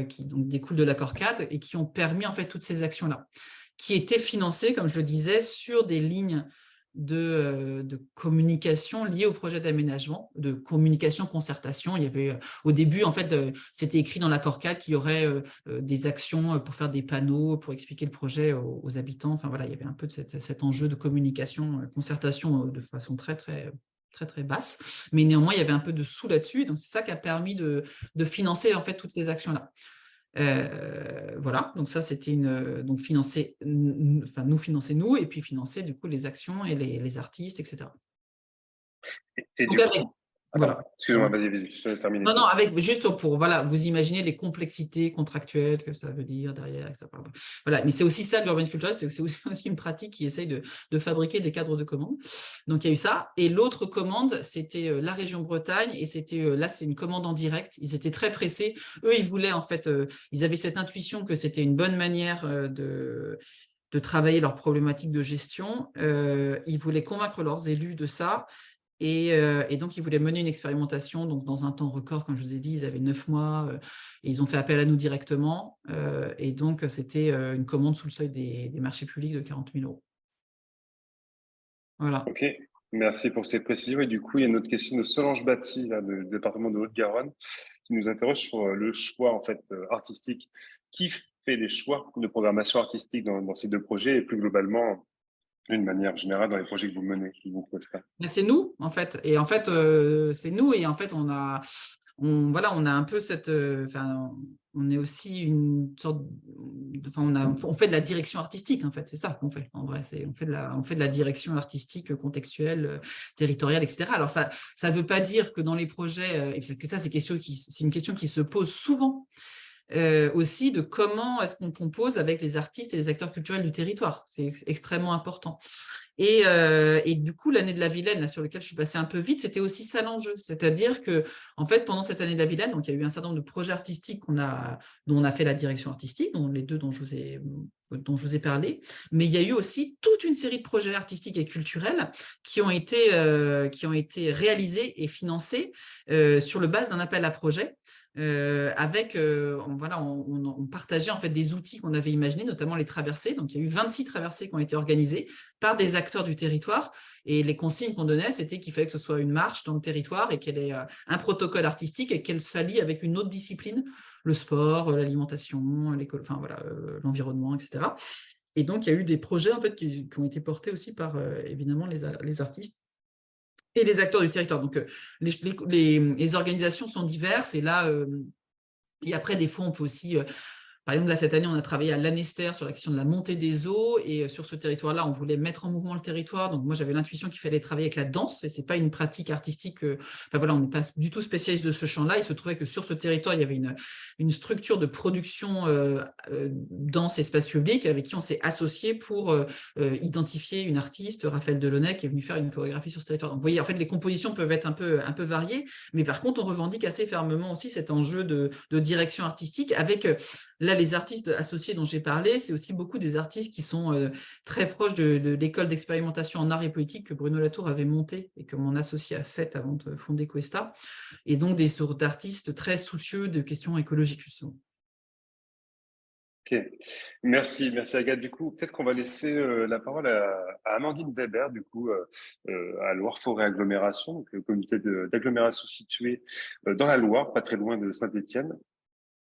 qui donc découlent de l'accord cadre et qui ont permis en fait toutes ces actions-là, qui étaient financées, comme je le disais, sur des lignes de communication liées au projet d'aménagement, de communication, concertation. Il y avait au début, en fait, c'était écrit dans l'accord cadre qu'il y aurait des actions pour faire des panneaux, pour expliquer le projet aux habitants. Enfin voilà, il y avait un peu de cet enjeu de communication, concertation de façon très basse, mais néanmoins, il y avait un peu de sous là-dessus, donc c'est ça qui a permis de financer en fait toutes ces actions-là. Voilà, donc ça c'était donc financer, nous financer nous, et puis financer du coup les actions et les artistes, etc. Et donc, du coup, voilà. Excuse-moi, vas-y, je te laisse terminer. Non, avec juste pour vous imaginer les complexités contractuelles que ça veut dire derrière, que ça parle. Voilà, mais c'est aussi ça l'urbanisme culturel, c'est aussi une pratique qui essaye de fabriquer des cadres de commande. Donc il y a eu ça, et l'autre commande, c'était la région Bretagne, et c'était là c'est une commande en direct. Ils étaient très pressés. Eux, ils voulaient en fait, ils avaient cette intuition que c'était une bonne manière de travailler leurs problématiques de gestion. Ils voulaient convaincre leurs élus de ça. Et donc, ils voulaient mener une expérimentation donc dans un temps record, comme je vous ai dit, ils avaient 9 mois et ils ont fait appel à nous directement. Et donc, c'était une commande sous le seuil des marchés publics de 40 000 €. Voilà. Ok, merci pour ces précisions. Et du coup, il y a une autre question de Solange Batty, là, du département de Haute-Garonne, qui nous interroge sur le choix en fait artistique. Qui fait les choix de programmation artistique dans ces deux projets et plus globalement, d'une manière générale, dans les projets que vous menez, qui vous préfèrent? Mais c'est nous, en fait. Et en fait, c'est nous. Et en fait, voilà, on a un peu cette. On est aussi une sorte. On fait de la direction artistique, en fait. C'est ça qu'on fait. En vrai, on fait de la direction artistique contextuelle, territoriale, etc. Alors, ça ne veut pas dire que dans les projets, et parce que ça, c'est une question qui se pose souvent. Aussi de comment est-ce qu'on compose avec les artistes et les acteurs culturels du territoire. C'est extrêmement important. Et du coup, l'année de la Vilaine, là, sur laquelle je suis passée un peu vite, c'était aussi ça l'enjeu. C'est-à-dire que, en fait, pendant cette année de la Vilaine, donc, il y a eu un certain nombre de projets artistiques dont on a fait la direction artistique, dont les deux dont je vous ai parlé, mais il y a eu aussi toute une série de projets artistiques et culturels qui ont été réalisés et financés sur le base d'un appel à projet. On partageait en fait des outils qu'on avait imaginés, notamment les traversées. Donc, il y a eu 26 traversées qui ont été organisées par des acteurs du territoire. Et les consignes qu'on donnait, c'était qu'il fallait que ce soit une marche dans le territoire et qu'elle ait un protocole artistique et qu'elle s'allie avec une autre discipline, le sport, l'alimentation, l'école, l'environnement, etc. Et donc, il y a eu des projets en fait, qui ont été portés aussi par, évidemment, les artistes et les acteurs du territoire. Donc, les organisations sont diverses. Et là, et après, des fois, on peut aussi par exemple, là, cette année, on a travaillé à Lanester sur la question de la montée des eaux. Et sur ce territoire-là, on voulait mettre en mouvement le territoire. Donc, moi, j'avais l'intuition qu'il fallait travailler avec la danse. Et ce n'est pas une pratique artistique. On n'est pas du tout spécialiste de ce champ-là. Il se trouvait que sur ce territoire, il y avait une structure de production danse espace public avec qui on s'est associé pour identifier une artiste, Raphaël Delaunay, qui est venue faire une chorégraphie sur ce territoire. Donc, vous voyez, en fait, les compositions peuvent être un peu variées. Mais par contre, on revendique assez fermement aussi cet enjeu de direction artistique avec... Là, les artistes associés dont j'ai parlé, c'est aussi beaucoup des artistes qui sont très proches de l'école d'expérimentation en art et politique que Bruno Latour avait montée et que mon associé a faite avant de fonder Cuesta, et donc des sortes d'artistes très soucieux de questions écologiques, justement. Ok, merci Agathe. Du coup, peut-être qu'on va laisser la parole à Amandine Weber, du coup, à Loire-Forêt Agglomération, donc le comité d'agglomération situé dans la Loire, pas très loin de Saint-Étienne,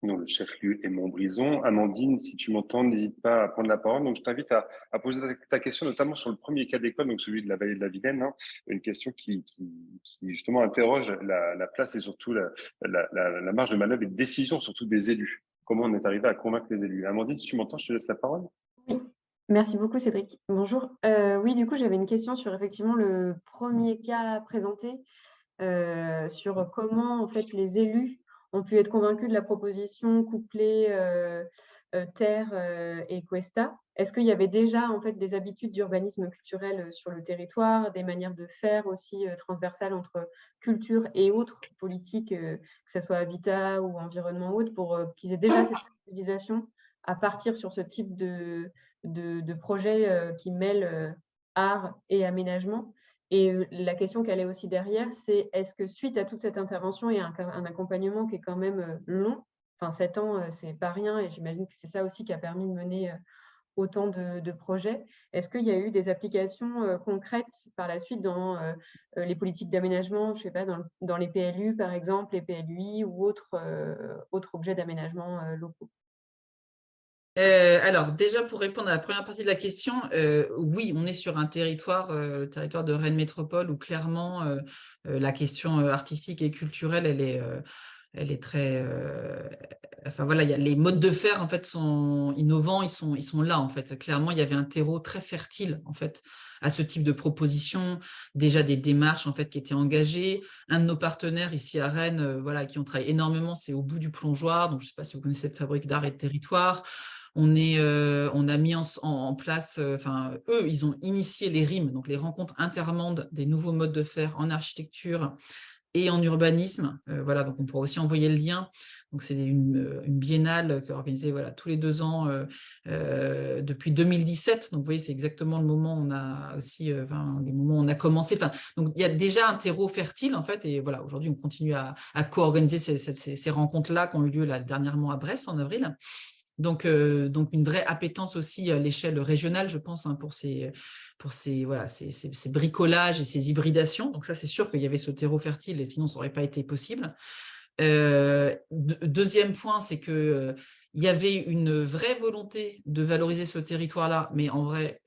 dont le chef-lieu est Montbrison. Amandine, si tu m'entends, n'hésite pas à prendre la parole. Donc, je t'invite à poser ta question, notamment sur le premier cas d'école, donc celui de la vallée de la Vilaine, hein, une question qui justement interroge la place et surtout la marge de manœuvre et de décision, surtout des élus. Comment on est arrivé à convaincre les élus? Amandine, si tu m'entends, je te laisse la parole. Oui, merci beaucoup Cédric. Bonjour. Oui, du coup, j'avais une question sur effectivement le premier cas présenté, sur comment en fait les élus ont pu être convaincus de la proposition couplée terre et Cuesta. Est-ce qu'il y avait déjà en fait des habitudes d'urbanisme culturel sur le territoire, des manières de faire aussi transversales entre culture et autres politiques, que ce soit habitat ou environnement ou autre, pour qu'ils aient déjà cette sensibilisation à partir sur ce type de projet qui mêle art et aménagement? Et la question qu'elle est aussi derrière, c'est est-ce que suite à toute cette intervention et un accompagnement qui est quand même long, enfin 7 ans, c'est pas rien, et j'imagine que c'est ça aussi qui a permis de mener autant de projets, est-ce qu'il y a eu des applications concrètes par la suite dans les politiques d'aménagement, je sais pas, dans les PLU par exemple, les PLUI ou autres objets d'aménagement locaux? Alors, déjà, pour répondre à la première partie de la question, oui, on est sur un territoire, le territoire de Rennes Métropole, où clairement, la question artistique et culturelle, elle est très... les modes de faire, en fait, sont innovants, ils sont là, en fait. Clairement, il y avait un terreau très fertile, en fait, à ce type de proposition, déjà des démarches, en fait, qui étaient engagées. Un de nos partenaires ici à Rennes, qui ont travaillé énormément, c'est Au bout du plongeoir. Donc, je ne sais pas si vous connaissez cette fabrique d'art et de territoire. On a mis en place, eux, ils ont initié les RIM, donc les rencontres intermondes des nouveaux modes de faire en architecture et en urbanisme. Voilà, donc on pourra aussi envoyer le lien. Donc c'est une biennale qui est organisée tous les 2 ans depuis 2017. Donc vous voyez, c'est exactement le moment où on a aussi, le moment où on a commencé. Donc il y a déjà un terreau fertile en fait. Et voilà, aujourd'hui on continue à co-organiser ces rencontres-là qui ont eu lieu là, dernièrement à Brest en avril. Donc une vraie appétence aussi à l'échelle régionale, je pense, pour ces bricolages et ces hybridations. Donc ça, c'est sûr qu'il y avait ce terreau fertile et sinon, ça n'aurait pas été possible. Deuxième point, c'est qu'il y avait une vraie volonté de valoriser ce territoire-là, mais en vrai,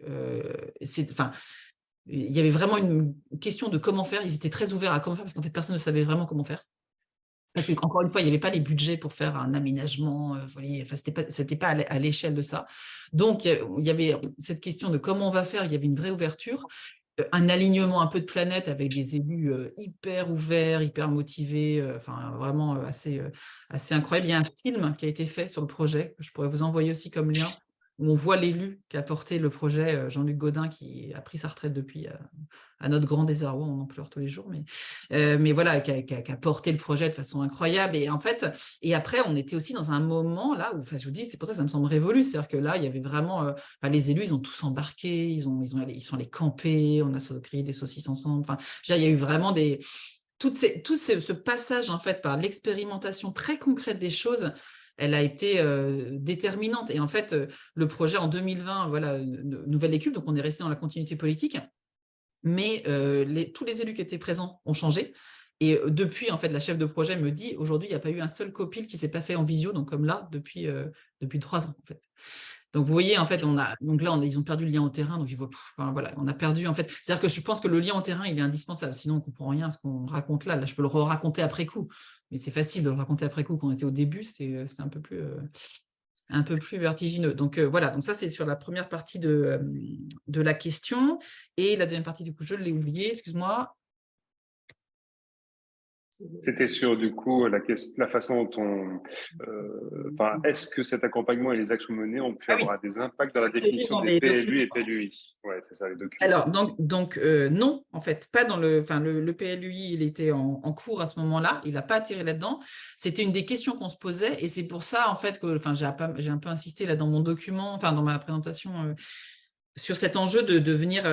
il y avait vraiment une question de comment faire. Ils étaient très ouverts à comment faire parce qu'en fait, personne ne savait vraiment comment faire. Parce qu'encore une fois, il n'y avait pas les budgets pour faire un aménagement, c'était pas à l'échelle de ça. Donc, il y avait cette question de comment on va faire, il y avait une vraie ouverture, un alignement un peu de planète avec des élus hyper ouverts, hyper motivés, vraiment assez incroyable. Il y a un film qui a été fait sur le projet, que je pourrais vous envoyer aussi comme lien, où on voit l'élu qui a porté le projet, Jean-Luc Gaudin, qui a pris sa retraite depuis, à notre grand désarroi, on en pleure tous les jours, mais voilà, qui a porté le projet de façon incroyable. Et en fait, et après, on était aussi dans un moment là où, je vous dis, c'est pour ça que ça me semble révolu, c'est-à-dire que là, il y avait vraiment, les élus, ils ont tous embarqué, ils sont allés camper, on a créé des saucisses ensemble. Il y a eu vraiment ce passage en fait par l'expérimentation très concrète des choses. Elle a été déterminante. Et en fait, le projet en 2020, voilà, nouvelle équipe, donc on est resté dans la continuité politique. Mais tous les élus qui étaient présents ont changé. Et depuis, en fait, la chef de projet me dit, aujourd'hui, il n'y a pas eu un seul copil qui ne s'est pas fait en visio, donc comme là, depuis 3 ans, en fait. Donc, vous voyez, en fait, donc là, ils ont perdu le lien au terrain, donc voilà, on a perdu, en fait. C'est-à-dire que je pense que le lien au terrain, il est indispensable, sinon on ne comprend rien à ce qu'on raconte là. Là, je peux le raconter après coup, mais c'est facile de le raconter après coup. Quand on était au début, c'était un peu plus vertigineux. Donc voilà, donc ça c'est sur la première partie de la question. Et la deuxième partie, du coup, je l'ai oublié, excuse-moi. C'était sur, du coup, la façon dont est-ce que cet accompagnement et les actions menées ont pu avoir des impacts dans la définition des PLU et PLUI? Ouais, c'est ça, les documents. Alors, donc non, en fait, pas dans le PLUI, il était en cours à ce moment-là, il n'a pas atterri là-dedans. C'était une des questions qu'on se posait, et c'est pour ça, en fait, que j'ai un peu insisté là dans mon document, dans ma présentation, sur cet enjeu de venir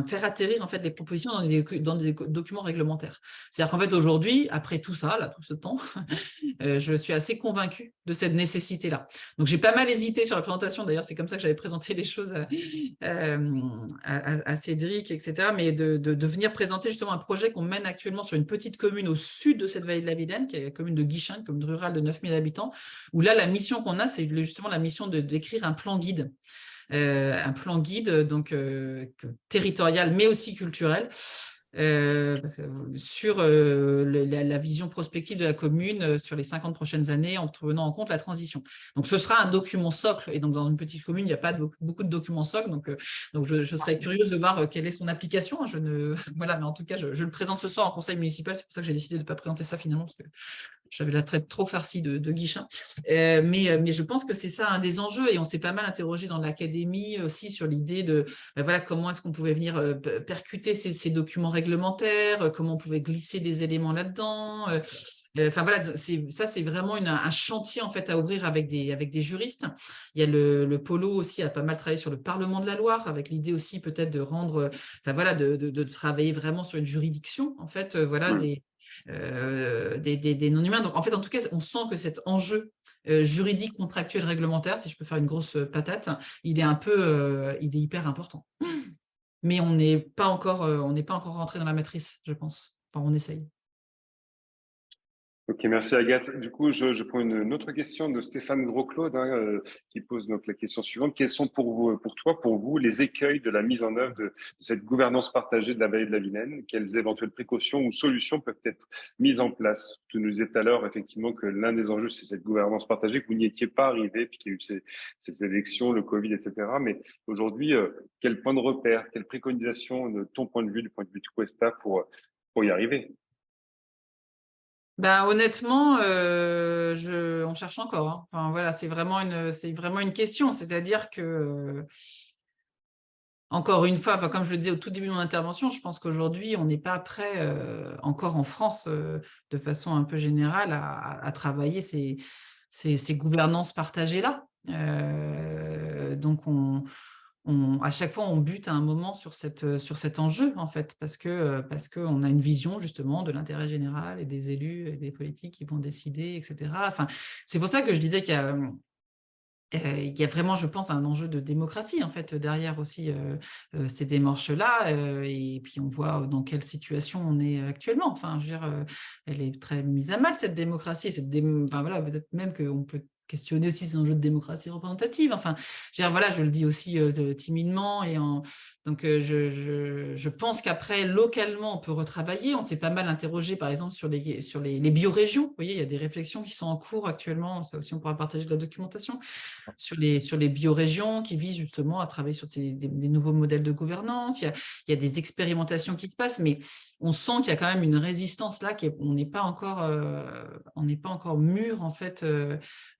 faire atterrir en fait les propositions dans des documents réglementaires. C'est-à-dire qu'en fait aujourd'hui, après tout ça, là, tout ce temps, je suis assez convaincue de cette nécessité-là. Donc j'ai pas mal hésité sur la présentation, d'ailleurs c'est comme ça que j'avais présenté les choses à Cédric, etc. Mais de venir présenter justement un projet qu'on mène actuellement sur une petite commune au sud de cette vallée de la Vilaine, qui est la commune de Guichen, une commune rurale de 9000 habitants, où là la mission qu'on a, c'est justement la mission d'écrire un plan guide. Donc territorial, mais aussi culturel, sur la vision prospective de la commune sur les 50 prochaines années en prenant en compte la transition. Donc, ce sera un document socle. Et donc, dans une petite commune, il n'y a pas beaucoup de documents socles. Donc je serais curieuse de voir quelle est son application. Voilà, mais en tout cas, je le présente ce soir en conseil municipal. C'est pour ça que j'ai décidé de ne pas présenter ça finalement, parce que j'avais la traite trop farcie de Guichin. Mais je pense que c'est ça un des enjeux, et on s'est pas mal interrogé dans l'académie aussi sur l'idée de voilà, comment est-ce qu'on pouvait venir percuter ces documents réglementaires, comment on pouvait glisser des éléments là-dedans. Voilà, ça c'est vraiment un chantier en fait à ouvrir avec des juristes. Il y a le Polo aussi a pas mal travaillé sur le Parlement de la Loire, avec l'idée aussi peut-être de rendre, voilà, de travailler vraiment sur une juridiction en fait, voilà, des non-humains. Donc, en fait, en tout cas, on sent que cet enjeu juridique, contractuel, réglementaire, si je peux faire une grosse patate, il est hyper important. Mais on n'est pas encore rentré dans la matrice, je pense. Enfin, on essaye. Ok, merci Agathe. Du coup, je prends une autre question de Stéphane Gros-Claude qui pose donc la question suivante. Quels sont pour vous, les écueils de la mise en œuvre de cette gouvernance partagée de la vallée de la Vilaine? Quelles éventuelles précautions ou solutions peuvent être mises en place? Tu nous disais tout à l'heure effectivement que l'un des enjeux, c'est cette gouvernance partagée, que vous n'y étiez pas arrivé, puis qu'il y a eu ces élections, le Covid, etc. Mais aujourd'hui, quel point de repère, quelle préconisation de ton point de vue, du point de vue de Cuesta pour y arriver? Honnêtement, on cherche encore. Hein. Enfin, voilà, c'est vraiment une question. C'est-à-dire que encore une fois, comme je le disais au tout début de mon intervention, je pense qu'aujourd'hui, on n'est pas prêt encore en France, de façon un peu générale, à travailler ces gouvernances partagées-là. Donc, à chaque fois, on bute à un moment sur cet enjeu, en fait, parce qu'on a une vision, justement, de l'intérêt général et des élus et des politiques qui vont décider, etc. Enfin, c'est pour ça que je disais qu'il y a vraiment, je pense, un enjeu de démocratie, en fait, derrière aussi ces démarches-là. Et puis, on voit dans quelle situation on est actuellement. Enfin, je veux dire, elle est très mise à mal, cette démocratie. Enfin, voilà, peut-être même qu'on peut questionner aussi ces enjeux de démocratie représentative. Enfin, je veux dire, voilà, je le dis aussi timidement. Donc, je pense qu'après, localement, on peut retravailler. On s'est pas mal interrogé, par exemple, sur les biorégions. Vous voyez, il y a des réflexions qui sont en cours actuellement. Ça aussi, on pourra partager de la documentation sur les biorégions qui visent justement à travailler sur des nouveaux modèles de gouvernance. Il y a des expérimentations qui se passent, mais on sent qu'il y a quand même une résistance là, on n'est pas encore mûr en fait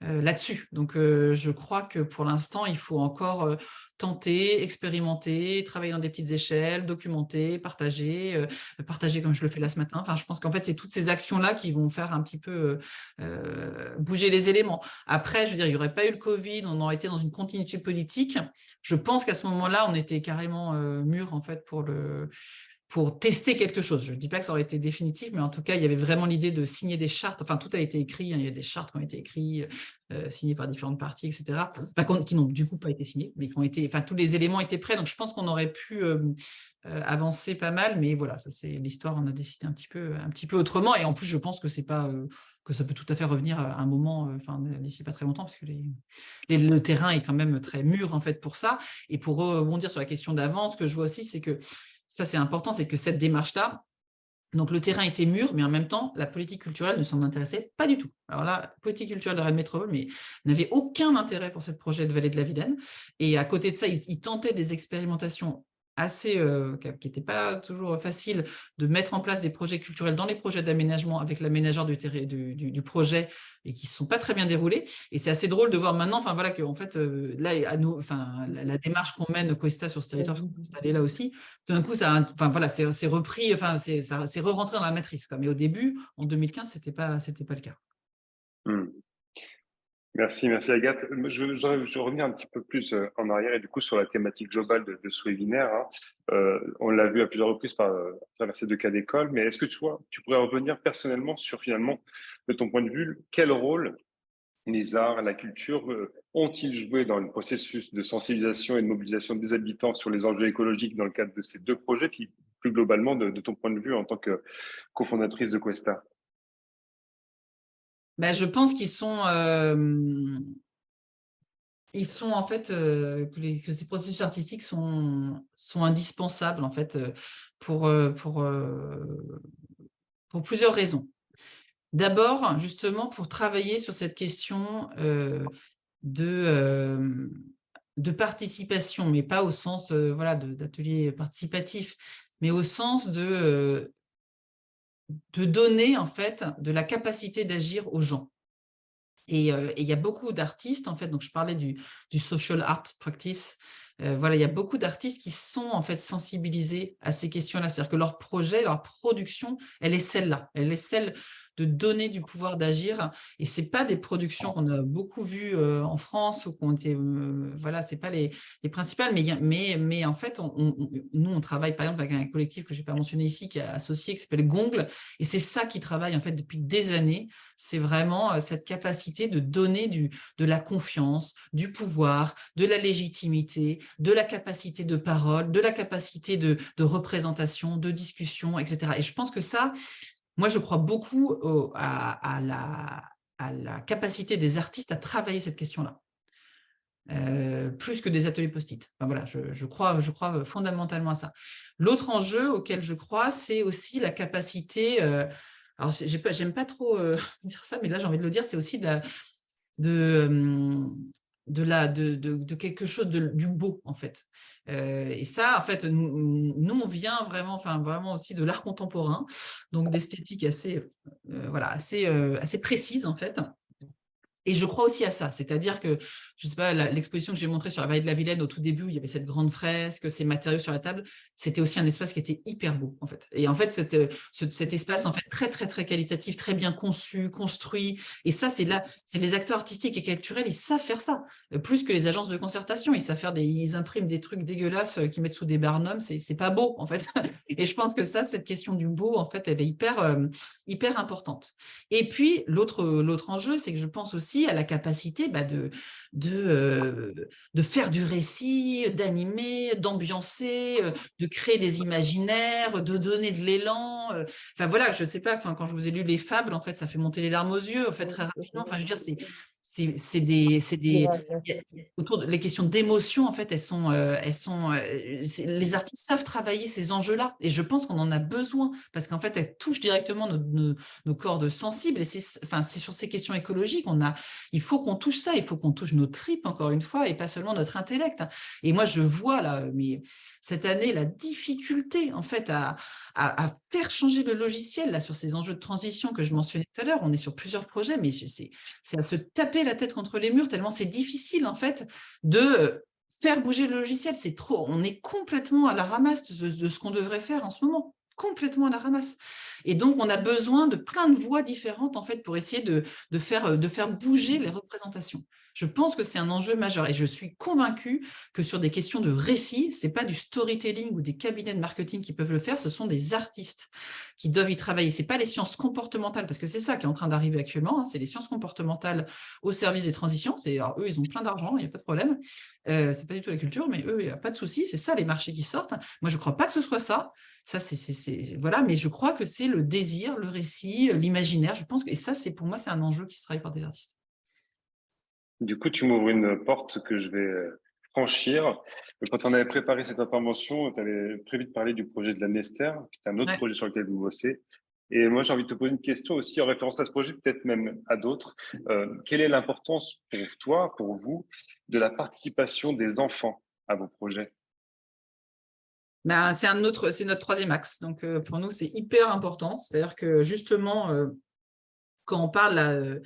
là-dessus. Donc, je crois que pour l'instant, il faut encore tenter, expérimenter, travailler dans des petites échelles, documenter, partager comme je le fais là ce matin. Enfin, je pense qu'en fait, c'est toutes ces actions-là qui vont faire un petit peu bouger les éléments. Après, je veux dire, il n'y aurait pas eu le Covid, on aurait été dans une continuité politique. Je pense qu'à ce moment-là, on était carrément mûr en fait pour tester quelque chose. Je ne dis pas que ça aurait été définitif, mais en tout cas, il y avait vraiment l'idée de signer des chartes. Enfin, tout a été écrit, hein, il y a des chartes qui ont été écrites, signées par différentes parties, etc., qui n'ont du coup pas été signées, mais tous les éléments étaient prêts. Donc, je pense qu'on aurait pu avancer pas mal, mais voilà, ça c'est l'histoire, on a décidé un petit peu autrement. Et en plus, je pense que c'est pas... que ça peut tout à fait revenir à un moment, d'ici pas très longtemps, parce que le terrain est quand même très mûr en fait pour ça. Et pour rebondir sur la question d'avant, ce que je vois aussi, c'est que ça, c'est important, c'est que cette démarche-là, donc le terrain était mûr, mais en même temps, la politique culturelle ne s'en intéressait pas du tout. Alors là, la politique culturelle de Rennes Métropole, mais n'avait aucun intérêt pour ce projet de Vallée de la Vilaine. Et à côté de ça, ils tentaient des expérimentations assez, qui n'étaient pas toujours faciles, de mettre en place des projets culturels dans les projets d'aménagement avec l'aménageur du projet et qui ne se sont pas très bien déroulés. Et c'est assez drôle de voir maintenant, qu'en fait, là, la démarche qu'on mène Questa sur ce territoire, qu'on peut installer là aussi, tout d'un coup, c'est repris, c'est re-rentré dans la matrice. Mais au début, en 2015, c'était pas le cas. Merci Agathe. Je vais revenir un petit peu plus en arrière et du coup sur la thématique globale de ce webinaire. On l'a vu à plusieurs reprises à travers ces deux cas d'école, mais est-ce que tu pourrais revenir personnellement sur finalement, de ton point de vue, quel rôle les arts, la culture ont-ils joué dans le processus de sensibilisation et de mobilisation des habitants sur les enjeux écologiques dans le cadre de ces deux projets, puis plus globalement de ton point de vue en tant que cofondatrice de Questa? Je pense qu'ils sont en fait que ces processus artistiques sont indispensables en fait pour plusieurs raisons. D'abord, justement, pour travailler sur cette question de participation, mais pas au sens d'atelier participatif, mais au sens de donner en fait de la capacité d'agir aux gens. Et il y a beaucoup d'artistes, en fait, donc je parlais du social art practice, il y a beaucoup d'artistes qui sont en fait sensibilisés à ces questions-là, c'est-à-dire que leur projet, leur production, elle est celle-là, elle est celle de donner du pouvoir d'agir, et c'est pas des productions qu'on a beaucoup vues en France ou qu'on était, c'est pas les principales, mais en fait, nous on travaille par exemple avec un collectif que j'ai pas mentionné ici, qui est associé, qui s'appelle Gongle, et c'est ça qui travaille en fait depuis des années. C'est vraiment cette capacité de donner de la confiance, du pouvoir, de la légitimité, de la capacité de parole, de la capacité de représentation, de discussion, etc. Et je pense que ça, moi, je crois beaucoup à la capacité des artistes à travailler cette question-là. Plus que des ateliers post-it. Je crois fondamentalement à ça. L'autre enjeu auquel je crois, c'est aussi la capacité... alors, j'aime pas trop dire ça, mais là, j'ai envie de le dire, c'est aussi de quelque chose du beau, en fait. Et ça, en fait, nous on vient vraiment aussi de l'art contemporain, donc d'esthétique assez précise, en fait. Et je crois aussi à ça, c'est-à-dire que, je ne sais pas, l'exposition que j'ai montrée sur la vallée de la Vilaine, au tout début, il y avait cette grande fresque, ces matériaux sur la table, c'était aussi un espace qui était hyper beau, en fait. Et en fait, cet espace, en fait, très, très, très qualitatif, très bien conçu, construit, et ça, c'est les acteurs artistiques et culturels, ils savent faire ça, plus que les agences de concertation, ils savent faire ils impriment des trucs dégueulasses qu'ils mettent sous des barnums, c'est pas beau, en fait. Et je pense que ça, cette question du beau, en fait, elle est hyper importante. Et puis, l'autre enjeu, c'est que je pense aussi à la capacité de faire du récit, d'animer, d'ambiancer, de créer des imaginaires, de donner de l'élan. Enfin, voilà, je ne sais pas, quand je vous ai lu les fables, en fait, ça fait monter les larmes aux yeux, en fait, très rapidement. Enfin, je veux dire, autour les questions d'émotion, en fait, les artistes savent travailler ces enjeux-là, et je pense qu'on en a besoin, parce qu'en fait, elles touchent directement nos cordes sensibles, et c'est sur ces questions écologiques, il faut qu'on touche ça, il faut qu'on touche nos tripes, encore une fois, et pas seulement notre intellect. Et moi, je vois là, mais cette année, la difficulté, en fait, à faire changer le logiciel là, sur ces enjeux de transition que je mentionnais tout à l'heure. On est sur plusieurs projets, mais c'est à se taper la tête contre les murs, tellement c'est difficile, en fait, de faire bouger le logiciel. C'est trop, on est complètement à la ramasse de ce qu'on devrait faire en ce moment, complètement à la ramasse. Et donc, on a besoin de plein de voies différentes, en fait, pour essayer de faire bouger les représentations. Je pense que c'est un enjeu majeur, et je suis convaincue que sur des questions de récit, ce n'est pas du storytelling ou des cabinets de marketing qui peuvent le faire, ce sont des artistes qui doivent y travailler. Ce n'est pas les sciences comportementales, parce que c'est ça qui est en train d'arriver actuellement, hein, c'est les sciences comportementales au service des transitions. Alors, eux, ils ont plein d'argent, il n'y a pas de problème. Ce n'est pas du tout la culture, mais eux, il n'y a pas de souci, c'est ça les marchés qui sortent. Moi, je ne crois pas que ce soit ça. Ça, voilà, mais je crois que c'est le désir, le récit, l'imaginaire. Je pense que, et ça, pour moi, c'est un enjeu qui se travaille par des artistes. Du coup, tu m'ouvres une porte que je vais franchir. Quand on avait préparé cette intervention, tu avais prévu de parler du projet de la Nester, qui est un autre projet sur lequel vous bossez. Et moi, j'ai envie de te poser une question aussi en référence à ce projet, peut-être même à d'autres. Quelle est l'importance pour toi, pour vous, de la participation des enfants à vos projets? C'est notre troisième axe. Donc, pour nous, c'est hyper important. C'est-à-dire que justement, quand on parle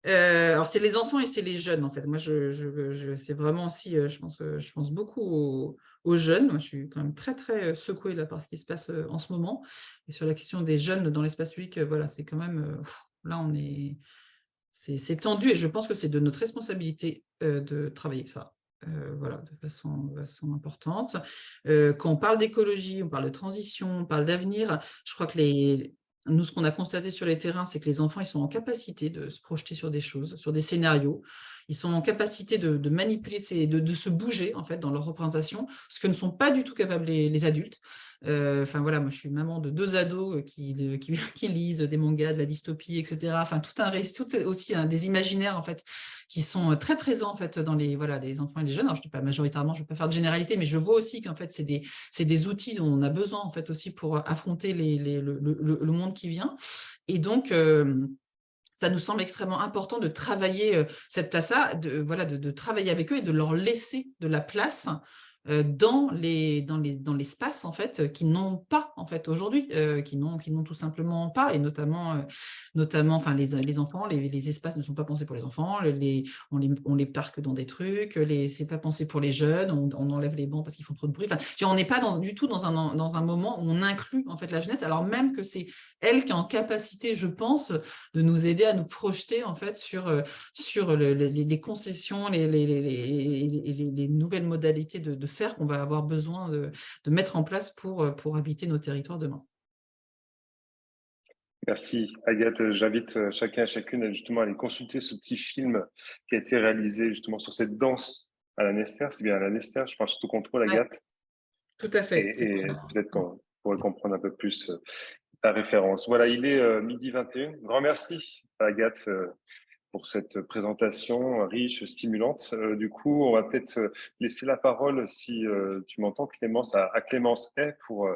alors, c'est les enfants et c'est les jeunes, en fait. Moi, c'est vraiment aussi, je pense beaucoup aux jeunes. Moi, je suis quand même très, très secouée là, par ce qui se passe en ce moment. Et sur la question des jeunes dans l'espace public, voilà, c'est quand même, là, c'est tendu, et je pense que c'est de notre responsabilité de travailler ça. Voilà, de façon importante. Quand on parle d'écologie, on parle de transition, on parle d'avenir, je crois que nous, ce qu'on a constaté sur les terrains, c'est que les enfants, ils sont en capacité de se projeter sur des choses, sur des scénarios. Ils sont en capacité de manipuler, de se bouger, en fait, dans leur représentation, ce que ne sont pas du tout capables les adultes. Enfin, voilà, moi, je suis maman de 2 ados qui lisent des mangas, de la dystopie, etc. Enfin, tout un récit, tout aussi des imaginaires, en fait, qui sont très présents, en fait, dans les enfants et les jeunes. Alors, je ne dis pas majoritairement, je ne vais pas faire de généralité, mais je vois aussi qu'en fait, c'est des outils dont on a besoin, en fait, aussi pour affronter le monde qui vient. Et donc, ça nous semble extrêmement important de travailler cette place-là, de travailler avec eux et de leur laisser de la place dans l'espace, en fait, qui n'ont pas, en fait, aujourd'hui, qui n'ont tout simplement pas, et notamment enfin, les enfants, les espaces ne sont pas pensés pour les enfants, on les parque dans des trucs, c'est pas pensé pour les jeunes, on enlève les bancs parce qu'ils font trop de bruit. Enfin, on n'est pas du tout dans un moment où on inclut, en fait, la jeunesse, alors même que c'est elle qui est en capacité, je pense, de nous aider à nous projeter, en fait, sur les concessions, les nouvelles modalités de faire qu'on va avoir besoin de mettre en place pour habiter nos territoires demain. Merci Agathe. J'invite chacun et chacune justement à aller consulter ce petit film qui a été réalisé justement sur cette danse à la Nester. C'est bien à la Nester, je parle sous contrôle, Agathe. Ouais, tout à fait. Et peut-être qu'on pourrait comprendre un peu plus la référence. Voilà, il est 12h21. Grand merci à Agathe pour cette présentation riche, stimulante. Du coup, on va peut-être laisser la parole, si tu m'entends, Clémence, à Clémence Hay pour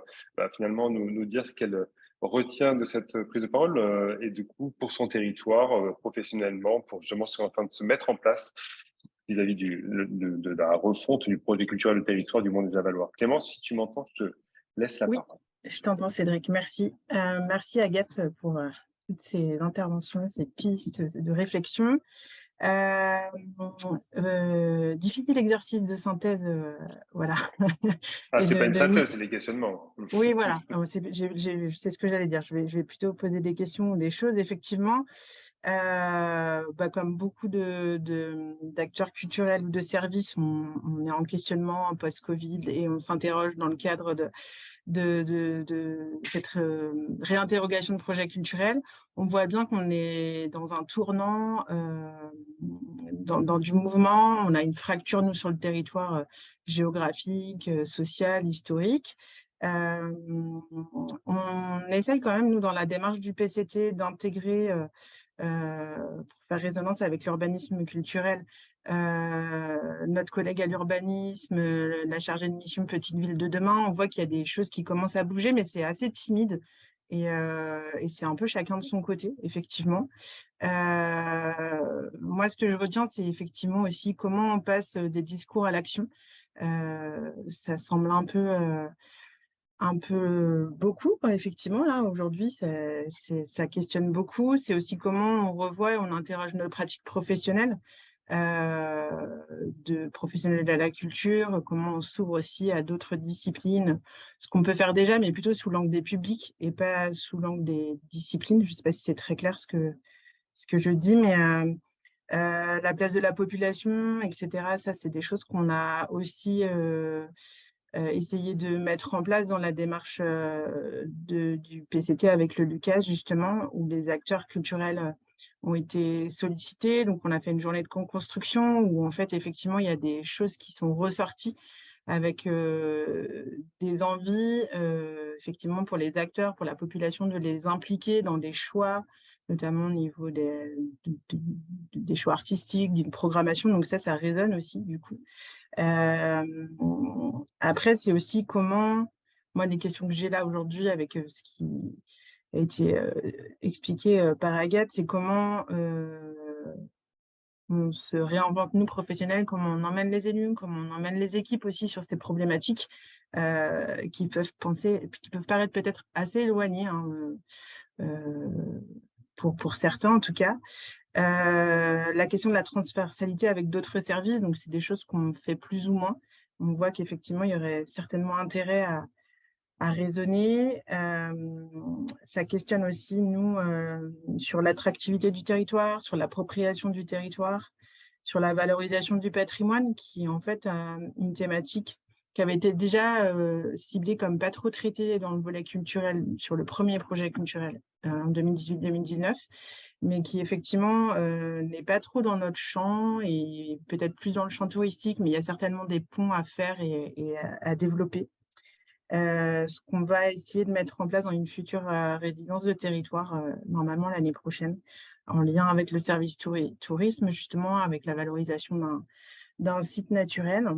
finalement nous dire ce qu'elle retient de cette prise de parole et du coup, pour son territoire, professionnellement, pour justement ce qui est en train de se mettre en place vis-à-vis de la refonte du projet culturel de territoire du Mont des Avaloirs. Clémence, si tu m'entends, je te laisse la parole. Je t'entends, Cédric. Merci. Merci, Agathe, pour toutes ces interventions, ces pistes de réflexion. Difficile exercice de synthèse, voilà. Ah, Et c'est pas une de nous. synthèse, c'est des questionnements. Oui, voilà. C'est ce que j'allais dire. Je vais plutôt poser des questions ou des choses. Effectivement, comme beaucoup d'acteurs culturels ou de services, on est en questionnement post-Covid et on s'interroge dans le cadre de cette réinterrogation de projets culturels. On voit bien qu'on est dans un tournant, dans du mouvement. On a une fracture, nous, sur le territoire géographique, social, historique. On essaye quand même, nous, dans la démarche du PCT, d'intégrer, pour faire résonance avec l'urbanisme culturel, notre collègue à l'urbanisme, la chargée de mission Petite Ville de demain. On voit qu'il y a des choses qui commencent à bouger, mais c'est assez timide. Et c'est un peu chacun de son côté, effectivement. Moi, ce que je retiens, c'est effectivement aussi comment on passe des discours à l'action. Ça semble un peu beaucoup, quoi, effectivement, là, aujourd'hui, ça questionne beaucoup. C'est aussi comment on revoit et on interroge nos pratiques professionnelles, de professionnels de la culture, comment on s'ouvre aussi à d'autres disciplines, ce qu'on peut faire déjà, mais plutôt sous l'angle des publics et pas sous l'angle des disciplines. Je ne sais pas si c'est très clair ce que je dis, mais la place de la population, etc., ça, c'est des choses qu'on a aussi essayé de mettre en place dans la démarche du PCT avec le Lucas, justement, où les acteurs culturels ont été sollicités. Donc, on a fait une journée de co-construction où, en fait, effectivement, il y a des choses qui sont ressorties avec des envies, effectivement, pour les acteurs, pour la population, de les impliquer dans des choix, notamment au niveau des choix artistiques, d'une programmation. Donc ça résonne aussi, du coup. Après, c'est aussi comment, moi, les questions que j'ai là aujourd'hui avec ce qui a été expliqué par Agathe, c'est comment on se réinvente, nous, professionnels, comment on emmène les élus, comment on emmène les équipes aussi sur ces problématiques qui peuvent paraître peut-être assez éloignées, hein, pour certains en tout cas. La question de la transversalité avec d'autres services, donc c'est des choses qu'on fait plus ou moins. On voit qu'effectivement, il y aurait certainement intérêt à raisonner. Ça questionne aussi, nous, sur l'attractivité du territoire, sur l'appropriation du territoire, sur la valorisation du patrimoine, qui en fait une thématique qui avait été déjà ciblée comme pas trop traitée dans le volet culturel, sur le premier projet culturel en 2018-2019, mais qui effectivement n'est pas trop dans notre champ et peut-être plus dans le champ touristique, mais il y a certainement des ponts à faire et à développer. Ce qu'on va essayer de mettre en place dans une future résidence de territoire, normalement l'année prochaine, en lien avec le service tourisme, justement, avec la valorisation d'un site naturel.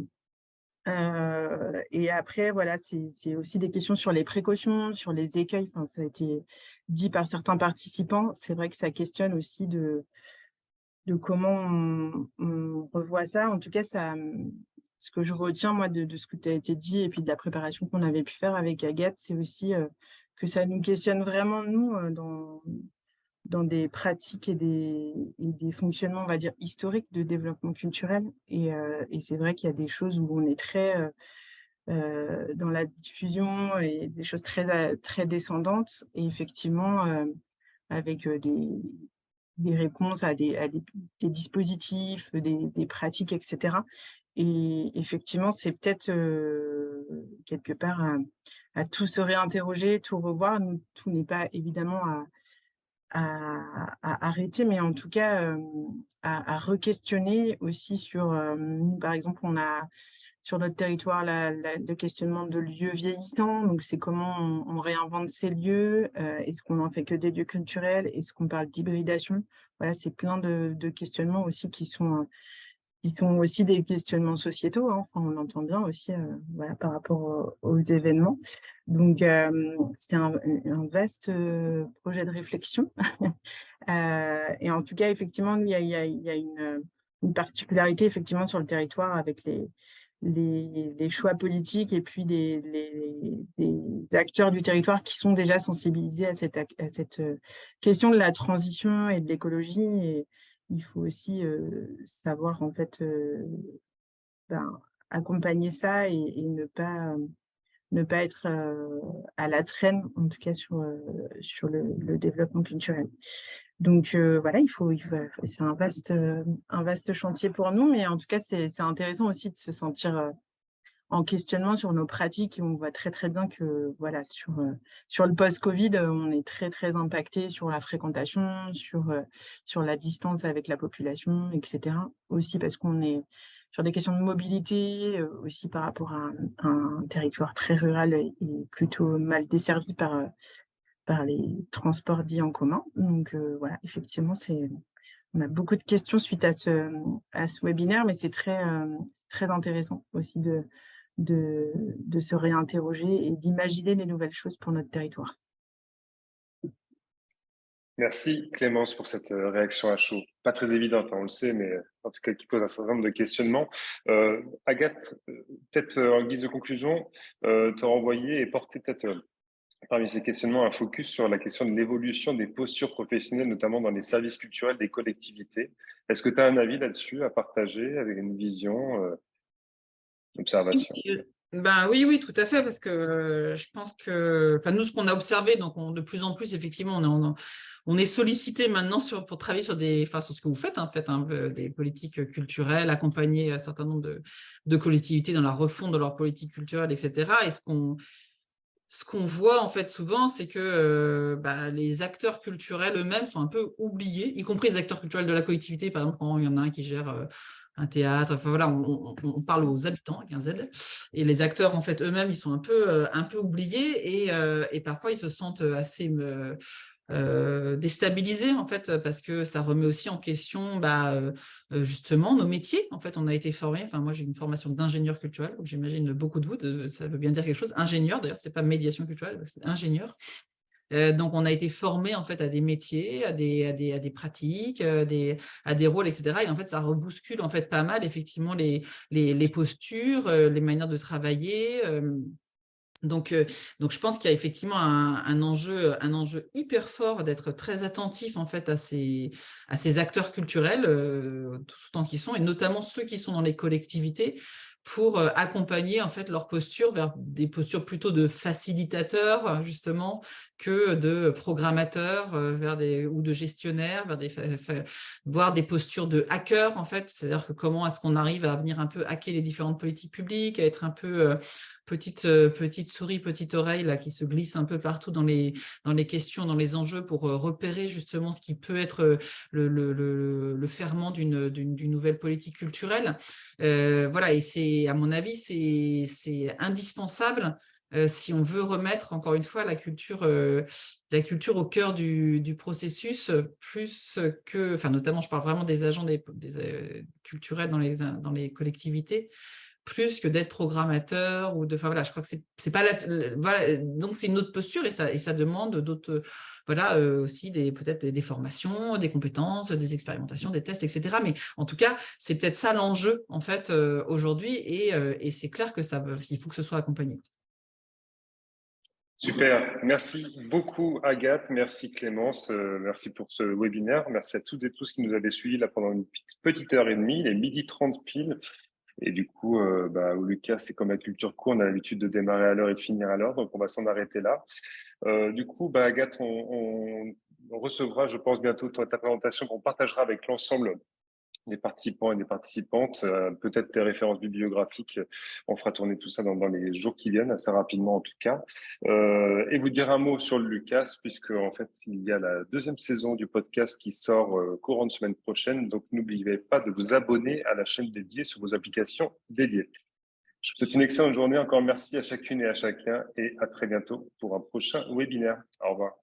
Et après, voilà, c'est aussi des questions sur les précautions, sur les écueils. Enfin, ça a été dit par certains participants. C'est vrai que ça questionne aussi de comment on revoit ça. En tout cas, ce que je retiens, moi, de ce que tu as été dit et puis de la préparation qu'on avait pu faire avec Agathe, c'est aussi que ça nous questionne vraiment, nous, dans des pratiques et des fonctionnements, on va dire, historiques de développement culturel. Et c'est vrai qu'il y a des choses où on est très dans la diffusion et des choses très, très descendantes. Et effectivement, avec des réponses à des dispositifs, des pratiques, etc. Et effectivement, c'est peut-être quelque part à tout se réinterroger, tout revoir. Nous, tout n'est pas évidemment à arrêter, mais en tout cas à re-questionner aussi sur, nous, par exemple, on a sur notre territoire le questionnement de lieux vieillissants, donc c'est comment on réinvente ces lieux, est-ce qu'on en fait que des lieux culturels, est-ce qu'on parle d'hybridation? Voilà, c'est plein de questionnements aussi qui sont aussi des questionnements sociétaux, hein. Enfin, on entend bien aussi voilà, par rapport aux événements. Donc, c'est un vaste projet de réflexion. Et en tout cas, effectivement, il y a une particularité effectivement sur le territoire avec les choix politiques et puis des acteurs du territoire qui sont déjà sensibilisés à cette question de la transition et de l'écologie. Et il faut aussi savoir en fait accompagner ça et ne pas être à la traîne, en tout cas sur le développement culturel. Donc voilà, c'est un vaste chantier pour nous, mais en tout cas, c'est intéressant aussi de se sentir en questionnement sur nos pratiques. Et on voit très, très bien que voilà, sur le post-Covid, on est très, très impacté sur la fréquentation, sur la distance avec la population, etc. Aussi parce qu'on est sur des questions de mobilité, aussi par rapport à un territoire très rural et plutôt mal desservi par les transports dits en commun. Donc voilà, effectivement, on a beaucoup de questions suite à ce webinaire, mais c'est très intéressant aussi de se réinterroger et d'imaginer des nouvelles choses pour notre territoire. Merci Clémence pour cette réaction à chaud. Pas très évidente, hein, on le sait, mais en tout cas qui pose un certain nombre de questionnements. Agathe, peut-être en guise de conclusion, te renvoyer et porter peut-être parmi ces questionnements un focus sur la question de l'évolution des postures professionnelles, notamment dans les services culturels des collectivités. Est-ce que tu as un avis là-dessus à partager avec une vision, observation? Oui, tout à fait, parce que je pense que, nous, ce qu'on a observé, donc de plus en plus, effectivement, on est sollicité maintenant pour travailler sur sur ce que vous faites, des politiques culturelles, accompagner un certain nombre de collectivités dans la refonte de leur politique culturelle, etc. Et ce qu'on voit en fait souvent, c'est que les acteurs culturels eux-mêmes sont un peu oubliés, y compris les acteurs culturels de la collectivité. Par exemple, quand il y en a un qui gère un théâtre, enfin voilà, on parle aux habitants avec un Z, et les acteurs en fait eux-mêmes, ils sont un peu oubliés et parfois ils se sentent assez déstabilisés en fait, parce que ça remet aussi en question justement nos métiers. En fait, on a été formés, moi j'ai une formation d'ingénieur culturel, donc j'imagine beaucoup de vous, ça veut bien dire quelque chose, ingénieur d'ailleurs, c'est pas médiation culturelle, c'est ingénieur. Donc on a été formés en fait à des métiers, à des pratiques, à des rôles, etc. Et en fait ça rebouscule en fait pas mal effectivement les postures, les manières de travailler. Donc, je pense qu'il y a effectivement un enjeu hyper fort d'être très attentif en fait à ces acteurs culturels, tout autant qu'ils sont, et notamment ceux qui sont dans les collectivités, pour accompagner en fait leur posture vers des postures plutôt de facilitateurs justement que de programmateurs, ou de gestionnaires, voire des postures de hackers en fait. C'est-à-dire que comment est-ce qu'on arrive à venir un peu hacker les différentes politiques publiques, à être un peu petite souris, petite oreille là, qui se glisse un peu partout dans les questions, dans les enjeux, pour repérer justement ce qui peut être le ferment d'une nouvelle politique culturelle. Voilà, et c'est, à mon avis, c'est indispensable si on veut remettre, encore une fois, la culture au cœur du processus, plus que, notamment, je parle vraiment des agents culturels dans les collectivités, plus que d'être programmateur ou voilà, je crois que c'est pas voilà, donc c'est une autre posture et ça demande d'autres, aussi peut-être des formations, des compétences, des expérimentations, des tests, etc. Mais en tout cas, c'est peut-être ça l'enjeu en fait aujourd'hui et c'est clair que il faut que ce soit accompagné. Super, merci beaucoup Agathe, merci Clémence, merci pour ce webinaire, merci à toutes et tous qui nous avaient suivis là pendant une petite heure et demie, il est 12h30 pile. Et du coup, Lucas, c'est comme la culture court, on a l'habitude de démarrer à l'heure et de finir à l'heure, donc on va s'en arrêter là. Du coup, Agathe, on recevra, je pense, bientôt ta présentation qu'on partagera avec l'ensemble des participants et des participantes, peut-être tes références bibliographiques. On fera tourner tout ça dans les jours qui viennent, assez rapidement en tout cas. Et vous dire un mot sur le Lucas, puisque en fait, il y a la 2e saison du podcast qui sort courant de semaine prochaine. Donc, n'oubliez pas de vous abonner à la chaîne dédiée sur vos applications dédiées. Je vous souhaite une excellente journée. Encore merci à chacune et à chacun et à très bientôt pour un prochain webinaire. Au revoir.